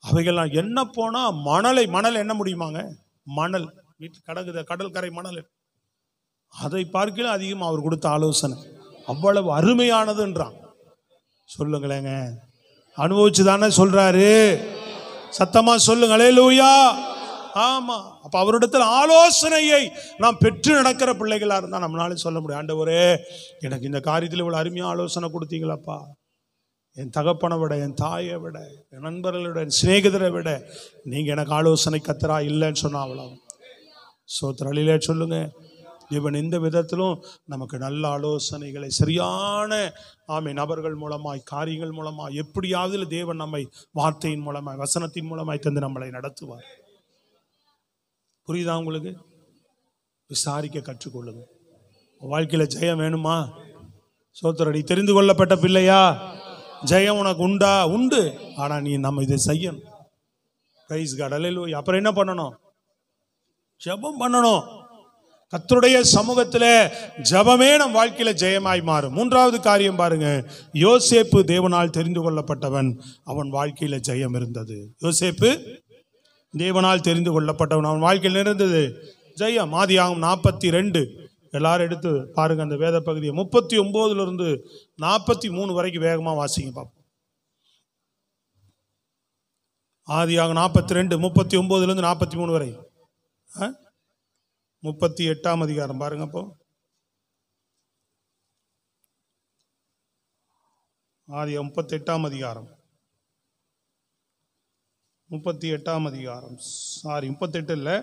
அவைகள்லாம் என்ன போனா மணல் என்ன முடியுமாங்க? மணல் வீட்டு கடக்குத கடற்கரை மணல், அதை பார்க்கல அதிகம் அவர் கொடுத்த ஆலோசனை அவ்வளவு அருமையானதுன்றான். சொல்லுங்களேங்க, அனுபவிச்சு தானே சொல்றாரு. சத்தமா சொல்லுங்க அல்லேலூயா. ஆமா. அப்ப அவரிடத்தில் ஆலோசனையை நாம் பெற்று நடக்கிற பிள்ளைகளா இருந்தா நம்மளால சொல்ல முடியும், ஆண்டவரே எனக்கு இந்த காரியத்தில் இவ்வளவு அருமையா ஆலோசனை கொடுத்தீங்களாப்பா. என் தகப்பனை விட, என் தாயை விட, என் நண்பர்களை விட, என் சிநேகிதரை விட நீங்க எனக்கு ஆலோசனை கத்தரா இல்லைன்னு சொன்னா அவ்வளவு. சோத்திரலிலே சொல்லுங்க. இவன் எந்த விதத்திலும் நமக்கு நல்ல ஆலோசனைகளை சரியான நபர்கள் மூலமாய், காரியங்கள் மூலமாய், எப்படியாவது தேவன் நம்மை வார்த்தையின் மூலமாய், வசனத்தின் மூலமாய் தந்து நம்மளை நடத்துவார். புரியுதா உங்களுக்கு? விசாரிக்க கற்றுக்கொள்ளுங்க. வாழ்க்கையில ஜெயம் வேணுமா? சோத்திரடி தெரிந்து கொள்ளப்பட்ட பிள்ளையா? ஜெயம் உனக்கு உண்டா? உண்டு. ஆனா நீ நம்ம இதை செய்யணும். பிரைஸ் காட், அல்லேலூயா. அப்புறம் என்ன பண்ணணும்? ஜெபம் பண்ணணும். கர்த்தருடைய சமூகத்துல ஜெபமே நம் வாழ்க்கையில ஜெயமாய் மாறும். 3வது காரியம் பாருங்க. யோசேப்பு தேவனால் தெரிந்து கொள்ளப்பட்டவன், அவன் வாழ்க்கையில ஜெயம் இருந்தது. யோசேப்பு தேவனால் தெரிந்து கொள்ளப்பட்டவன், அவன் வாழ்க்கையில் இருந்தது ஜெயம். ஆதியாகமம் 42 எல்லாரும் எடுத்து பாருங்க அந்த வேத பகுதியை. 39 43 வரைக்கும் வேகமா வாசிங்க பார்ப்போம். ஆதியாகமம் 42 39 43 வரை. 38ஆம் அதிகாரம் பாருங்க. அப்போ ஆதி 38ஆம் அதிகாரம் 38ஆம் அதிகாரம் சாரி 38 இல்லை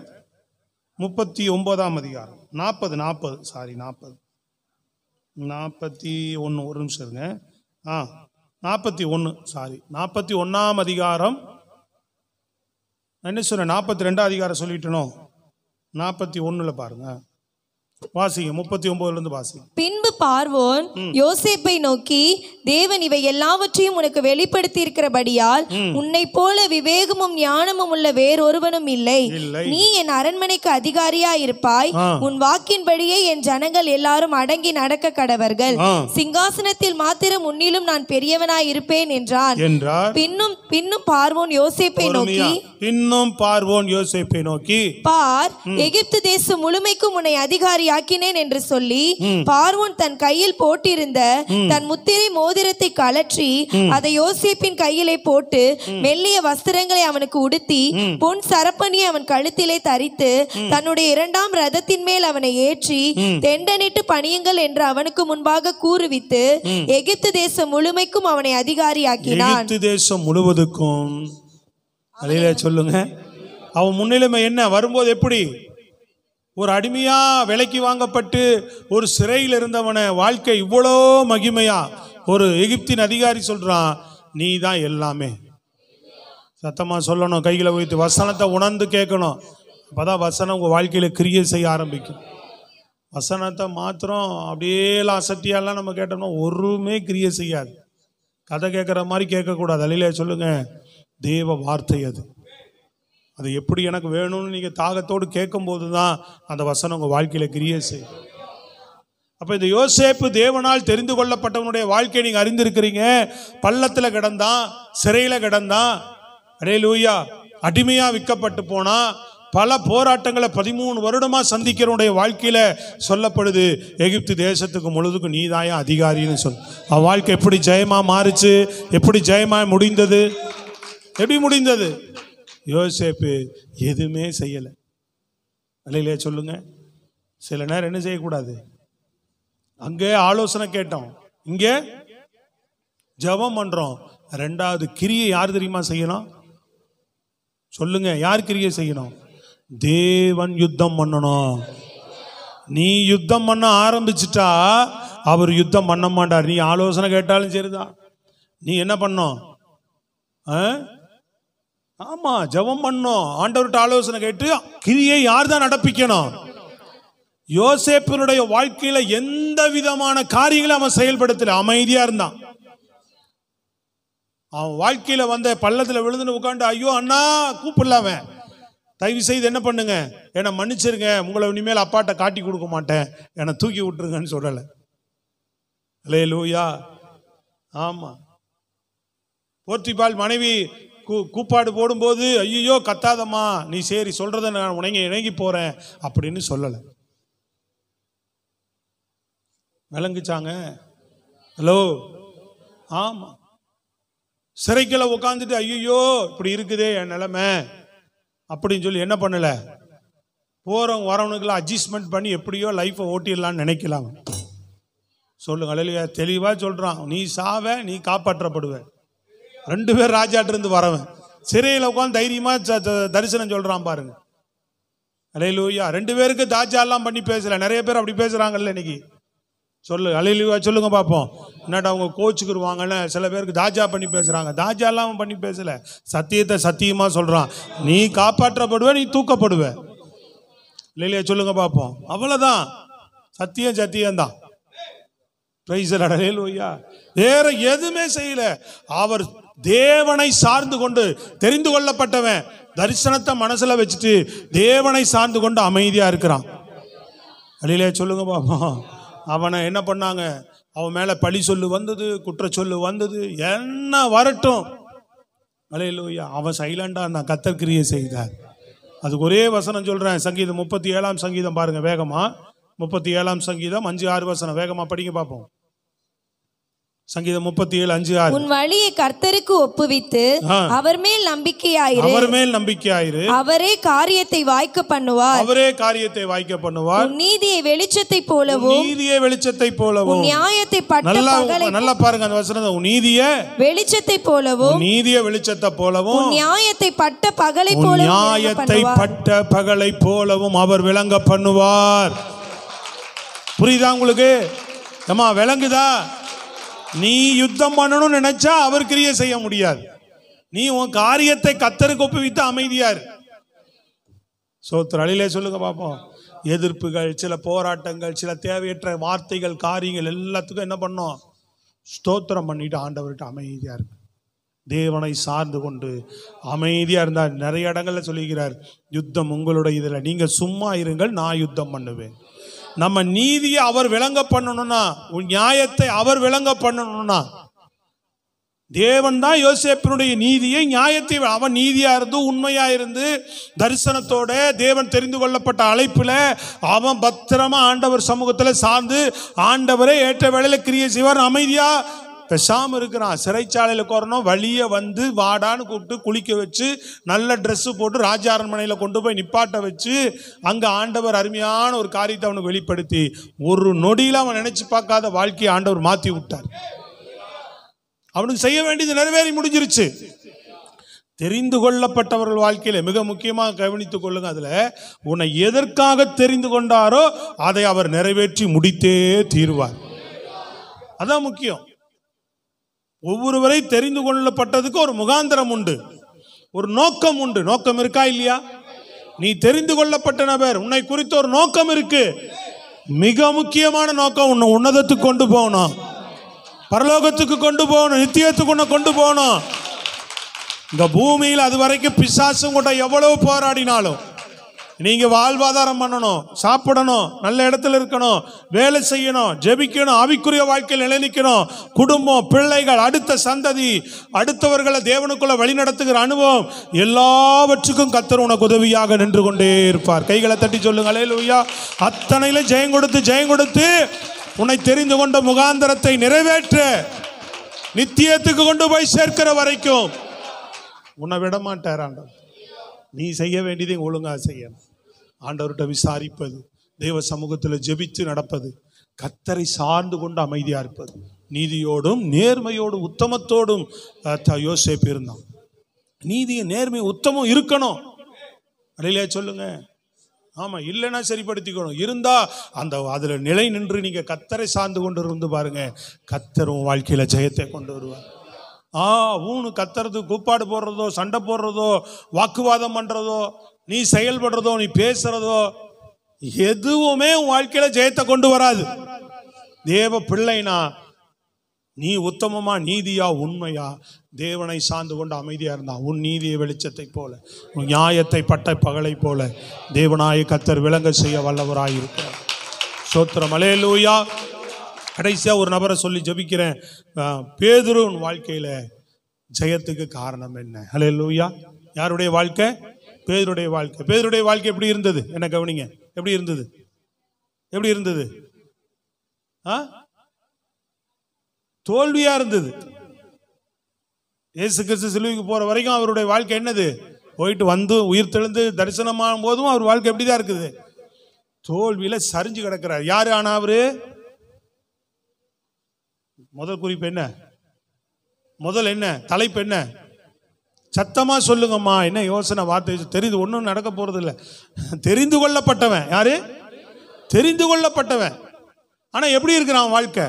39ஆம் அதிகாரம் 40 சாரி 41 ஒரு நிமிஷம் இருங்க. 41 சாரி 41ஆம் அதிகாரம் என்ன சொன்ன 42ஆம் அதிகாரம் சொல்லிட்டனோ 41ல பாருங்க வாசிங்க 39ல வாசிங்க. பின்பு பார்வோன் யோசேப்பை நோக்கி, தேவன் இவை எல்லாவற்றையும் உனக்கு வெளிப்படுத்தி இருக்கிறபடியால் உன்னை போல விவேகமும் ஞானமும் உள்ள வேறொருவனும் இல்லை. நீ என் அரண்மனைக்கு அதிகாரியா இருப்பாய். உன் வாக்கின்படியே என் ஜனங்கள் எல்லாரும் அடங்கி நடக்க கடவர்கள். சிங்காசனத்தில் மாத்திரம் உன்னிலும் நான் பெரியவனாய் இருப்பேன் என்றான். பின்னும் பார்வோன் யோசேப்பை நோக்கி பார், எகிப்து தேசம் முழுமைக்கும் உன்னை அதிகாரி ஆக்கினேன் என்று சொல்லி பார்வோன் தன் கையில் போட்டிருந்த தன் முத்திரை மோதிரத்தை கழற்றி அதை யோசேப்பின் கையிலே போட்டு மெல்லிய வஸ்திரங்களை அவனுக்கு உடுத்தி பொன் சரப்பணியை அவன் கழுத்திலே தரித்து தன்னுடைய 2ஆம் ரதத்தின் மேல் அவனை ஏற்றி தெண்டனிட்டு பணியுங்கள் என்று அவனுக்கு முன்பாக கூறுவித்து எகிப்து தேசம் முழுமைக்கும் அவனை அதிகாரி ஆக்கினான். எகிப்து தேசம் முழுவதுக்கும் சொல்லுங்க. அவன் முன்னிலைமை என்ன? வரும்போது எப்படி? ஒரு அடிமையா விலைக்கு வாங்கப்பட்டு ஒரு சிறையில் இருந்தவன வாழ்க்கை இவ்வளோ மகிமையா ஒரு எகிப்தின் அதிகாரி சொல்றான், நீ தான் எல்லாமே. சத்தமா சொல்லணும், கைகளை வைத்து வசனத்தை உணர்ந்து கேட்கணும். அப்பதான் வசனம் உங்க வாழ்க்கையில கிரியை செய்ய ஆரம்பிக்கும். வசனத்தை மாத்திரம் அப்படியே அசட்டியாலாம் நம்ம கேட்டோம்னா ஒருமே கிரியை செய்யாது. கதை கேட்குற மாதிரி கேட்கக்கூடாது. அல்லையா சொல்லுங்க. தேவ வார்த்தை அது எப்படி எனக்கு வேணும்னு நீங்கள் தாகத்தோடு கேட்கும்போது தான் அந்த வசனம் உங்கள் வாழ்க்கையில் கிரியை செய்யும். அப்போ இந்த யோசேப்பு தேவனால் தெரிந்து கொள்ளப்பட்டவனுடைய வாழ்க்கையை நீங்கள் அறிந்திருக்கிறீங்க. பள்ளத்தில் கிடந்தான், சிறையில் கிடந்தான், அல்லேலூயா, அடிமையாக விற்கப்பட்டு போனா, பல போராட்டங்களை 13 வருடமா சந்திக்கிறவனுடைய வாழ்க்கையில சொல்லப்படுது, எகிப்து தேசத்துக்கு முழுதுக்கும் நீதாயா அதிகாரின்னு சொல்லு. அவன் வாழ்க்கை எப்படி ஜெயமா மாறுச்சு, எப்படி ஜெயமா முடிந்தது, எப்படி முடிந்தது? யோசேப்பு எதுவுமே செய்யலை. அல்லையிலே சொல்லுங்க. சில நேரம் என்ன செய்யக்கூடாது? அங்கே ஆலோசனை கேட்டோம், இங்கே ஜெபம் பண்றோம். 2வது கிரியை யார் தெரியுமா செய்யணும்? சொல்லுங்க, யார் கிரியை செய்யணும்? தேவன் யுத்தம் பண்ணணும். நீ யுத்தம் பண்ண ஆரம்பிச்சுட்டா அவர் யுத்தம் பண்ண மாட்டார். நீ ஆலோசனை கேட்டாலும் சரிதான். நீ என்ன பண்ணும்? ஆமா, ஜெபம் பண்ணோம், ஆண்டவர்கிட்ட ஆலோசனை கேட்டு கிரியை யார் தான் நடப்பிக்கணும்? யோசேப்பினுடைய வாழ்க்கையில எந்த விதமான காரியங்களும் அவன் செயல்படுத்தல, அமைதியா இருந்தான். அவன் வாழ்க்கையில வந்த பள்ளத்துல விழுந்துன்னு உட்காந்து, ஐயோ அண்ணா கூப்பிடலாம, தயவு செய்து என்ன பண்ணுங்க, என்னை மன்னிச்சிருங்க, உங்களை இனிமேல் அப்பாட்ட காட்டி கொடுக்க மாட்டேன், என்னை தூக்கி விட்டுருங்கன்னு சொல்லலை. அல்லேலூயா. ஆமா, போர்த்திபால் மனைவி கூப்பாடு போடும்போது, ஐயோ கத்தாதம்மா, நீ சரி சொல்றத நான் இணங்கி போறேன் அப்படின்னு சொல்லலை. விளங்குச்சாங்க? ஹலோ. ஆமா, சிறைக்குள்ள உட்காந்துட்டு ஐயோ இப்படி இருக்குதே என் நிலைமை அப்படின்னு சொல்லி என்ன பண்ணல, போறவங்க வரவனுக்குலாம் அட்ஜஸ்ட்மெண்ட் பண்ணி எப்படியோ லைஃப்பை ஓட்டிடலான்னு நினைக்கலாம். சொல்லுங்க அல்லேலூயா. தெளிவா சொல்றான், நீ சாவ, நீ காப்பாற்றப்படுவ. 2 பேர் ராஜாட்ட இருந்து வரவன் சிறையில் உட்காந்து தைரியமா தரிசனம் சொல்றான் பாருங்க. அல்லேலூயா. 2 பேருக்கு தாஜாலாம் பண்ணி பேசல. நிறைய பேர் அப்படி பேசுறாங்கல்ல இன்னைக்கு. சொல்லு அல்லேலூயா சொல்லுங்க பாப்போம். என்னடா அவங்க கோச்சுக்குருவாங்கன்னு சில பேருக்கு தாஜா பண்ணி பேசுறாங்க. தாஜாலாம் பண்ணி பேசல, சத்தியத்தை சத்தியமா சொல்றான். நீ காப்பாற்றப்படுவ, நீ தூக்கப்படுவ. இல்லையா சொல்லுங்க பாப்போம். அவ்வளவுதான், சத்தியம் சத்தியம்தான். வேற எதுவுமே செய்யல. அவர் தேவனை சார்ந்து கொண்டு, தெரிந்து கொள்ளப்பட்டவன், தரிசனத்தை மனசுல வச்சுட்டு தேவனை சார்ந்து கொண்டு அமைதியா இருக்கிறான். அல்லேலூயா சொல்லுங்க பாப்போம். அவனை என்ன பண்ணாங்க? அவன் மேல பழி சொல்லு வந்தது, குற்ற சொல்லு வந்தது, என்ன வரட்டும். அல்லேலூயா. அவன் சைலண்டா இருந்தான், கர்த்தர் கிரியை செய்தார். அதுக்கு ஒரே வசனம் சொல்றேன். சங்கீதம் 37ஆம் சங்கீதம் பாருங்க வேகமா. 37ஆம் சங்கீதம் 5-6 வசனம் வேகமா படிங்க பாப்போம். சங்கீதம் 37:5-6. உன் வழியை கர்த்தருக்கு ஒப்புவித்து அவர் மேல் நம்பிக்கையாயிரு. அவர் மேல் நம்பிக்கையாயிரு. அவரே காரியத்தை வாய்க்க பண்ணுவார். அவரே காரியத்தை வாய்க்க பண்ணுவார். உன் நீதியை வெளிச்சத்தை போலவும், நீதியை வெளிச்சத்தை போலவும், நியாயத்தை பட்ட பகலை, நல்லா பாருங்க அந்த வசனத்தை, உன் நீதியை வெளிச்சத்தை போலவும், நீதியை வெளிச்சத்தை போலவும், நியாயத்தை பட்ட பகலை போலவும், நியாயத்தை பட்ட பகலை போலவும் அவர் விளங்க பண்ணுவார். புரியுதா உங்களுக்கு? அம்மா விளங்குதா? நீ யுத்தம் பண்ணணும்னு நினைச்சா அவர் கிரியை செய்ய முடியாது. நீ உன் காரியத்தை கர்த்தருக்கு ஒப்புவித்து அமைதியார். அழிலே சொல்லுங்க பாப்போம். எதிர்ப்புகள், சில போராட்டங்கள், சில தேவையற்ற வார்த்தைகள், காரியங்கள் எல்லாத்துக்கும் என்ன பண்ணோம்? ஸ்தோத்திரம் பண்ணிட்டு ஆண்டவர்கிட்ட அமைதியா இருக்கு. தேவனை சார்ந்து கொண்டு அமைதியா இருந்தார். நிறைய இடங்கள்ல சொல்லிக்கிறார், யுத்தம் உங்களுடைய இதுல, நீங்க சும்மா இருங்கள், நான் யுத்தம் பண்ணுவேன். நம்ம நீதியை அவர் விளங்க பண்ணணும்னா, நியாயத்தை அவர் விளங்க பண்ணணும்னா, தேவன் தான் யோசேப்பினுடைய நீதியை, நியாயத்தை, அவன் நீதியா இருந்து உண்மையா இருந்து தரிசனத்தோட தேவன் தெரிந்து கொள்ளப்பட்ட அழைப்புல அவன் பத்திரமா ஆண்டவர் சமூகத்துல சார்ந்து ஆண்டவரே ஏற்ற வேளையில கிரியை செய்வார். அமைதியா பேசாம இருக்கிறான். சிறைச்சாலையில கொறணும், வழிய வந்து வாடான்னு கூப்பிட்டு குளிக்க வச்சு நல்ல ட்ரெஸ் போட்டு ராஜ அரண்மனையில கொண்டு போய் நிப்பாட்ட வச்சு அங்க ஆண்டவர் அருமையான ஒரு காரியத்தை அவனுக்கு வெளிப்படுத்தி ஒரு நொடியில அவன் நினைச்சு பார்க்காத வாழ்க்கையை ஆண்டவர் மாத்தி விட்டார். அவனுக்கு செய்ய வேண்டியது நிறைவேறி முடிஞ்சிருச்சு. தெரிந்து கொள்ளப்பட்டவர்கள் வாழ்க்கையில மிக முக்கியமாக கவனித்துக் கொள்ளுங்க. அதுல உன்னை எதற்காக தெரிந்து கொண்டாரோ அதை அவர் நிறைவேற்றி முடித்தே தீர்வார். அதான் முக்கியம். ஒவ்வொருவரை தெரிந்து கொள்ளப்பட்டதுக்கு ஒரு முகாந்திரம் உண்டு, ஒரு நோக்கம் உண்டு. நோக்கம் இருக்கா இல்லையா? நீ தெரிந்து கொள்ளப்பட்ட நபர், உன்னை குறித்த ஒரு நோக்கம் இருக்கு. மிக முக்கியமான நோக்கம், உன்னை உன்னதத்துக்கு கொண்டு போகணும், பரலோகத்துக்கு கொண்டு போகணும், நித்தியத்துக்கு கொண்டு போகணும். இந்த பூமியில் அது வரைக்கும் பிசாசும் கூட எவ்வளவு போராடினாலும் நீங்க வாழ்வாதாரம் பண்ணணும், சாப்பிடணும், நல்ல இடத்துல இருக்கணும், வேலை செய்யணும், ஜெபிக்கணும், ஆவிக்குரிய வாழ்க்கையில் நிலைநிக்கணும், குடும்பம், பிள்ளைகள், அடுத்த சந்ததி, அடுத்தவர்களை தேவனுக்குள்ள வழி நடத்துகிற அனுபவம், எல்லாவற்றுக்கும் கர்த்தர் உனக்கு உதவியாக நின்று கொண்டே இருப்பார். கைகளை தட்டி சொல்லுங்க அல்லேலூயா. அத்தனையில ஜெயம் கொடுத்து உன்னை தெரிந்து கொண்ட முகாந்தரத்தை நிறைவேற்ற நித்தியத்துக்கு கொண்டு போய் சேர்க்கிற வரைக்கும் உன்னை விட மாட்டார் ஆண்டவர். நீ செய்ய வேண்டியதை ஒழுங்கா செய்யணும். ஆண்டவர்கிட்ட விசாரிப்பது, தேவ சமூகத்தில் ஜெபித்து நடப்பது, கர்த்தரை சார்ந்து கொண்டு அமைதியா இருப்பது, நீதியோடும் நேர்மையோடும் உத்தமத்தோடும் யோசேப்பு இருந்தான். நீதிய நேர்மை உத்தமம் இருக்கணும். அடையிலே சொல்லுங்க. ஆமா, இல்லைன்னா சரிப்படுத்திக்கணும். இருந்தா அந்த அதுல நிலை நின்று நீங்க கர்த்தரை சார்ந்து கொண்டு இருந்து பாருங்க, கர்த்தரும் வாழ்க்கையில ஜெயத்தை கொண்டு வருவார். ஊனு கத்துறது, கூப்பாடு போடுறதோ, சண்டை போடுறதோ, வாக்குவாதம் பண்றதோ, நீ செயல்படுறதோ, நீ பேசுறதோ எதுவுமே உன் வாழ்க்கையில ஜெயத்தை கொண்டு வராது. தேவ பிள்ளைனா நீ உத்தமமா, நீதியா, உண்மையா தேவனை சார்ந்து கொண்டு அமைதியா இருந்தா உன் நீதியை வெளிச்சத்தை போல, உன் நியாயத்தை பட்ட பகலை போல தேவனாய கர்த்தர் விளங்க செய்ய வல்லவராயிருக்கிறார். ஸ்தோத்திரம், அல்லேலூயா. கடைசியா ஒரு நபரை சொல்லி ஜெபிக்கிறேன். பேதுரு வாழ்க்கையில ஜெயத்துக்கு காரணம் என்ன? அல்லேலூயா. யாருடைய வாழ்க்கை? பேதுருடைய வாழ்க்கை. பேதுருடைய வாழ்க்கை எப்படி இருந்தது? என்ன கவனிங்க. எப்படி இருந்தது? எப்படி இருந்தது? தோல்வியா இருந்தது. இயேசு கிறிஸ்து சிலுவைக்கு போற வரைக்கும் அவருடைய வாழ்க்கை என்னது? போயிட்டு வந்து உயிர் தெழுந்து தரிசனமாகும் போதும் அவர் வாழ்க்கை எப்படிதான் இருக்குது? தோல்வியில சரிஞ்சு கிடக்கிறார். யாரு ஆனா அவரு? முதல் குறிப்பு என்ன? முதல் என்ன தலைப்பு என்ன? சத்தமா சொல்லுங்கம்மா. என்ன யோசனை வார்த்தை தெரிந்து ஒன்றும் நடக்க போறது இல்லை. தெரிந்து கொள்ளப்பட்டவன் யாரு? தெரிந்து கொள்ளப்பட்டவன். ஆனா எப்படி இருக்கிறான் வாழ்க்கை?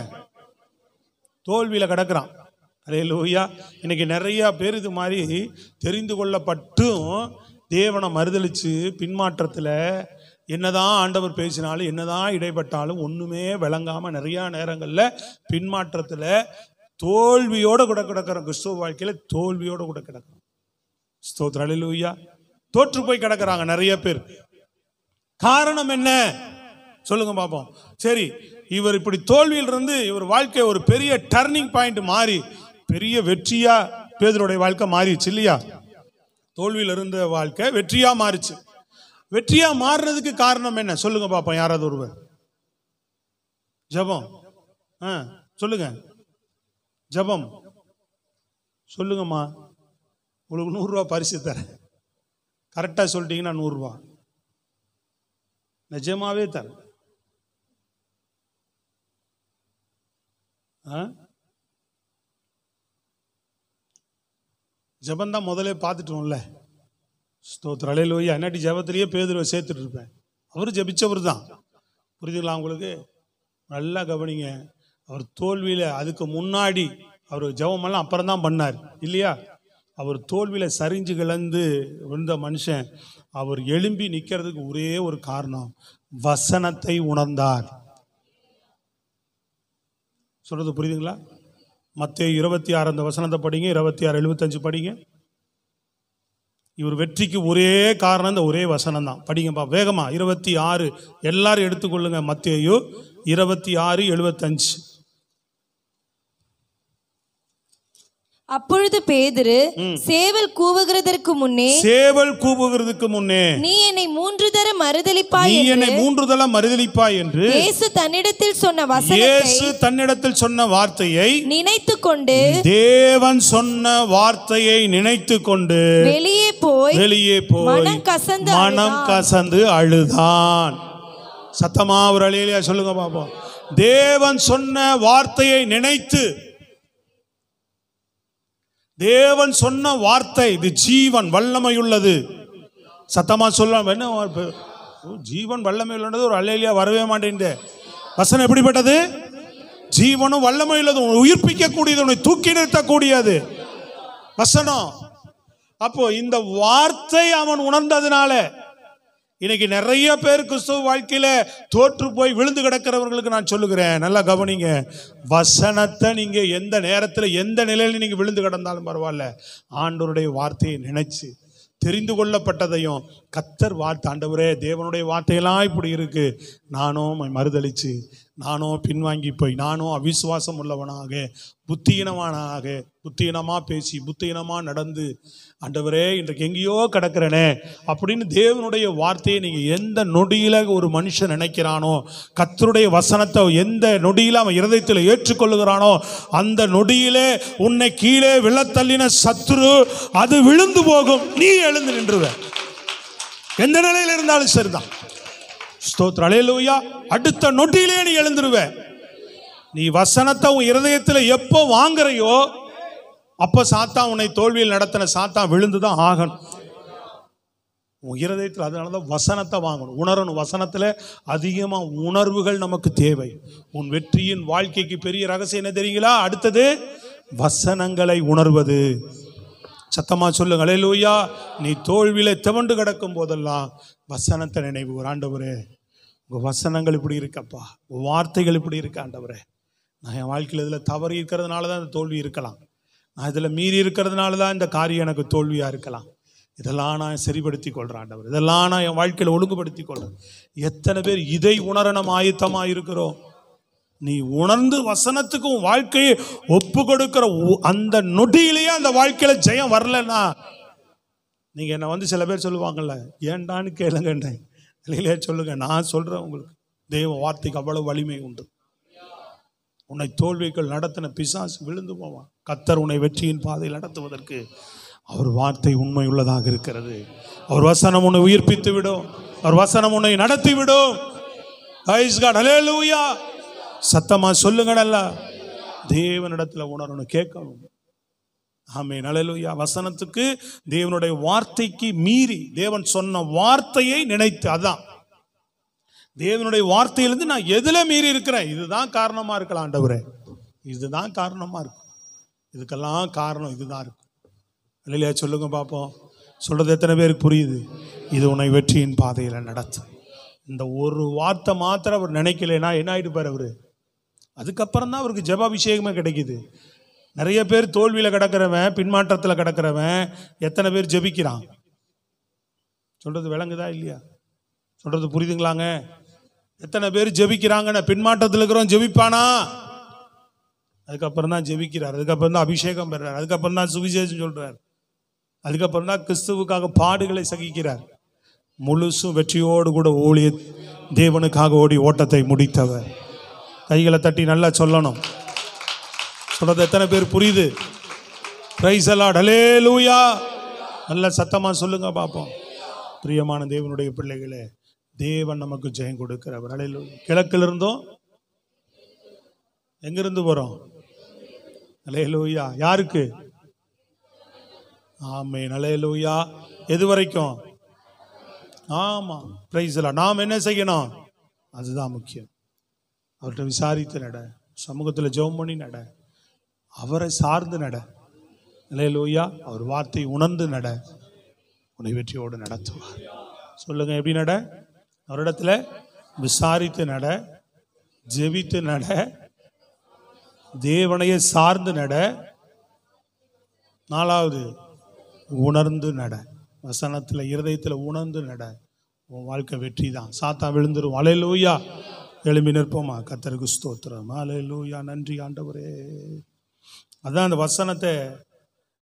தோல்வியில கிடக்கிறான். அல்லேலூயா. இன்னைக்கு நிறைய பேர் இது மாதிரி தெரிந்து கொள்ளப்பட்டும் தேவனை மறுதலிச்சு பின்மாற்றத்தில் என்னதான் ஆண்டவர் பேசினாலும் என்னதான் இடைப்பட்டாலும் ஒண்ணுமே விளங்காம நிறைய நேரங்களில் பின்மாற்றத்தில் தோல்வியோட கூட கிடக்கிறோம். கிறிஸ்துவ வாழ்க்கையில தோல்வியோட கூட கிடக்கிறோம். ஸ்தோத்திரம், அல்லேலூயா. தோற்று போய் கிடக்கிறாங்க நிறைய பேர். காரணம் என்ன சொல்லுங்க பாப்போம். சரி, இவர் இப்படி தோல்வியில் இருந்து இவர் வாழ்க்கை ஒரு பெரிய டர்னிங் பாயிண்ட் மாறி பெரிய வெற்றியா பேதுருடைய வாழ்க்கை மாறிடுச்சு இல்லையா? தோல்வியில் இருந்த வாழ்க்கை வெற்றியா மாறிச்சு. வெற்றியா மாறுறதுக்கு காரணம் என்ன சொல்லுங்க பாப்போம். யாராவது ஒருவர்? ஜெபம். சொல்லுங்க. ஜெபம். சொல்லுங்கம்மா, உங்களுக்கு 100 ரூபா பரிசு தரேன். கரெக்டாக சொல்லிட்டீங்கன்னா 100 ரூபா நிஜமாவே தரேன். ஜெபந்தான் முதலே பார்த்துட்டோம்ல. ஸ்தோத்திரம், அல்லேலூயா. என்னாட்டி ஜெபத்திலேயே பேதுருவை சேர்த்துட்டு இருப்பேன். அவர் ஜெபிச்சவர் தான். புரியுதுங்களா உங்களுக்கு? நல்லா கவனிங்க. அவர் தோல்வியில் அதுக்கு முன்னாடி அவர் ஜெபமெல்லாம் அப்புறம் தான் பண்ணார் இல்லையா? அவர் தோல்வியில் சரிஞ்சு கிளந்து வந்த மனுஷன் அவர் எழும்பி நிற்கிறதுக்கு ஒரே ஒரு காரணம், வசனத்தை உணர்ந்தார். சொல்றது புரியுதுங்களா? மத்தேயு 26 அந்த வசனத்தை படிங்க, 26:75 படிங்க. இவர் வெற்றிக்கு ஒரே காரணம் இந்த ஒரே வசனம் தான். படிங்கப்பா வேகமா. 26 எல்லாரும் எடுத்துக்கொள்ளுங்க. மத்தேயு 26:75. அப்பொழுது பேதுரு சேவல் கூவுகிறதற்கு முன்னே நீ என்னை 3 தரம் மறுதலிப்பாய் என்று இயேசு தன்னிடத்தில் சொன்ன வார்த்தையை நினைத்துக்கொண்டு, தேவன் சொன்ன வார்த்தையை நினைத்துக்கொண்டு வெளியே போய் மனம் கசந்து அழுதான். சத்தமா ஒரு அலையிலையா சொல்லுங்க பாப்போம். தேவன் சொன்ன வார்த்தையை நினைத்து, தேவன் சொன்ன வார்த்தை இது ஜீவன் வல்லமை உள்ளது. சத்தமா சொல்ல என்ன ஜீவன் வல்லமை உள்ளது? ஒரு அல்லேலியா வரவே மாட்டேங்குது. வசனம் எப்படிப்பட்டது? ஜீவனும் வல்லமை உள்ளது, உயிர்ப்பிக்க கூடியது, உன்னை தூக்கி நிறுத்தக்கூடியது வசனம். அப்போ இந்த வார்த்தை அவன் உணர்ந்ததுனால இன்னைக்கு நிறைய பேர் கிறிஸ்துவ வாழ்க்கையில தோற்று போய் விழுந்து கிடக்கிறவர்களுக்கு நான் சொல்லுகிறேன், நல்லா கவனிங்க. வசனத்தை நீங்க எந்த நேரத்தில் எந்த நிலையில நீங்க விழுந்து கிடந்தாலும் பரவாயில்ல, ஆண்டவருடைய வார்த்தையை நினைச்சு தெரிந்து கொள்ளப்பட்டதையும் கர்த்தர் வார்த்தை, ஆண்டவரே தேவனுடைய வார்த்தையெல்லாம் இப்படி இருக்கு, நானும் மறுதளிச்சு, நானும் பின்வாங்கி போய், நானும் அவிசுவாசம் உள்ளவனாக, புத்தியினமாக பேசி, புத்தியினமாக நடந்து, ஆண்டவரே இன்றைக்கு எங்கேயோ கிடக்கிறனே அப்படின்னு தேவனுடைய வார்த்தையை நீங்கள் எந்த நொடியில் ஒரு மனுஷன் நினைக்கிறானோ, கர்த்தருடைய வசனத்தை எந்த நொடியில் அவன் இருதயத்தில் ஏற்றுக்கொள்ளுகிறானோ, அந்த நொடியிலே உன்னை கீழே விழத்தள்ளின சத்துரு அது விழுந்து போகும், நீ எழுந்து நின்றுவ. எந்த நிலையில் இருந்தாலும் சரிதான். ஸ்தோத்திரம், அல்லேலூயா. அடுத்த நொடியிலே நீ எழுந்துருவ. நீ வசனத்தை உன் இருதயத்தில் எப்போ வாங்குறையோ அப்போ சாத்தான் உன்னை தோல்வியில் நடத்தின சாத்தான் விழுந்துதான் ஆகணும் உன் இருதயத்தில். அதனாலதான் வசனத்தை வாங்கணும், உணரணும். வசனத்தில் அதிகமாக உணர்வுகள் நமக்கு தேவை. உன் வெற்றியின் வாழ்க்கைக்கு பெரிய ரகசியம் என்ன தெரியுங்களா? அடுத்தது வசனங்களை உணர்வது. சத்தமா சொல்லுங்க அல்லேலூயா. நீ தோல்வியில துவண்டு கிடக்கும் போதெல்லாம் வசனத்தை நினைவு. ஆண்டவரே உங்க வசனங்கள் இப்படி இருக்கப்பா, உங்க வார்த்தைகள் இப்படி இருக்கு ஆண்டவரே. நான் என் வாழ்க்கையில் இதில் தவறி இருக்கிறதுனால தான் இந்த தோல்வி இருக்கலாம், நான் இதில் மீறி இருக்கிறதுனால தான் இந்த காரியம் எனக்கு தோல்வியாக இருக்கலாம். இதெல்லாம் நான் சரிப்படுத்தி கொள்கிறேன் ஆண்டவர், இதெல்லாம் நான் என் வாழ்க்கையில் ஒழுங்குபடுத்தி கொள்கிறேன். எத்தனை பேர் இதை உணர நம்ம ஆயத்தமாக இருக்கிறோம்? நீ உணர்ந்து வசனத்துக்கும் வாழ்க்கையை ஒப்பு கொடுக்கிற அந்த நொடியிலேயே அந்த வாழ்க்கையில ஜெயம் வரலன்னா, நீங்க என்ன சில பேர் சொல்லுவாங்கல்ல, ஏண்டான்னு கேளுங்க இல்லையா? சொல்லுங்க, நான் சொல்றேன் உங்களுக்கு, தேவ வார்த்தைக்கு அவ்வளவு வலிமை உண்டு. உன்னை தோல்விகள் நடத்தின பிசாசு விழுந்து போவான். கர்த்தர் உன்னை வெற்றியின் பாதையில் நடத்துவதற்கு அவர் வார்த்தை உண்மை உள்ளதாக இருக்கிறது. அவர் வசனம் உன்னை உயிர்ப்பித்து விடும், அவர் வசனம் உன்னை நடத்தி விடும். அல்லேலூயா. சத்தமா சொல்லுங்கடல்ல. தேவனிடத்துல உணரணும், கேட்கணும். ஆமென், அல்லேலூயா. வசனத்துக்கு, தேவனுடைய வார்த்தைக்கு மீறி தேவன் சொன்ன வார்த்தையை நினைத்து, அதான் தேவனுடைய வார்த்தையிலிருந்து நான் எதுல மீறி இருக்கிறேன், இதுதான் காரணமா இருக்கலாம் ஆண்டவரே, இதுதான் காரணமா இருக்கும், இதுக்கெல்லாம் காரணம் இதுதான் இருக்கும். இல்லையா? சொல்லுங்க பாப்போம். சொல்றது எத்தனை பேருக்கு புரியுது? இது உன்னை வெற்றியின் பாதையில நடத்தும். இந்த ஒரு வார்த்தை மாத்திரம் அவர் நினைக்கலைன்னா என்ன ஆயிட்டு பாரு அவரு. அதுக்கப்புறம் தான் அவருக்கு ஜெபாபிஷேகமே கிடைக்குது. நிறைய பேர் தோல்வியில் கிடக்கிறவன், பின்மாற்றத்தில் கிடக்கிறவன், எத்தனை பேர் ஜெபிக்கிறான்? சொல்றது விளங்குதா இல்லையா? சொல்றது புரியுதுங்களாங்க? எத்தனை பேர் ஜெபிக்கிறாங்க? பின்மாற்றத்தில் இருக்கிறவன் ஜெபிப்பானா? அதுக்கப்புறம் தான் ஜெபிக்கிறார், அதுக்கப்புறம் தான் அபிஷேகம் பெறார், அதுக்கப்புறம் தான் சுவிசேஷம் சொல்றார், அதுக்கப்புறம் தான் கிறிஸ்துவுக்காக பாடுகளை சகிக்கிறார். முழுசும் வெற்றியோடு கூட ஊழிய தேவனுக்காக ஓடி ஓட்டத்தை முடித்தவர். கைகளை தட்டி நல்லா சொல்லணும். சொல்றது எத்தனை பேர் புரியுது? பிரைஸ் தி லார்ட், ஹல்லேலூயா. நல்ல சத்தமா சொல்லுங்க பாப்போம். பிரியமான தேவனுடைய பிள்ளைகளே, தேவன் நமக்கு ஜெயம் கொடுக்கிறவர். ஹல்லேலூயா. கிழக்கிலிருந்தும் எங்கிருந்து வரும்? ஹல்லேலூயா. யாருக்கு? ஆமென், ஹல்லேலூயா. எது வரைக்கும்? ஆமா, பிரைஸ் தி லார்ட். நாம் என்ன செய்யணும்? அதுதான் முக்கியம். அவர்கிட்ட விசாரித்து நட, சமூகத்தில் ஜெபம் பண்ணி நட, அவரை சார்ந்து நட. ஹல்லேலூயா. அவர் வார்த்தை உணர்ந்து நட, உன்னை வெற்றியோடு நடத்துவார். சொல்லுங்க, எப்படி நட? அவரிடத்துல விசாரித்து நட, ஜெபித்து நட, தேவனையே சார்ந்து நட. நாலாவது, உணர்ந்து நட. வசனத்தில் இருதயத்தில் உணர்ந்து நட. உன் வாழ்க்கை வெற்றி தான். சாத்தா விழுந்துரும். ஹல்லேலூயா. எழும்பி நிற்போமா? கர்த்தருக்கு ஸ்தோத்திரம். ஹல்லேலூயா. நன்றி ஆண்டவரே. அதான் அந்த வசனத்தை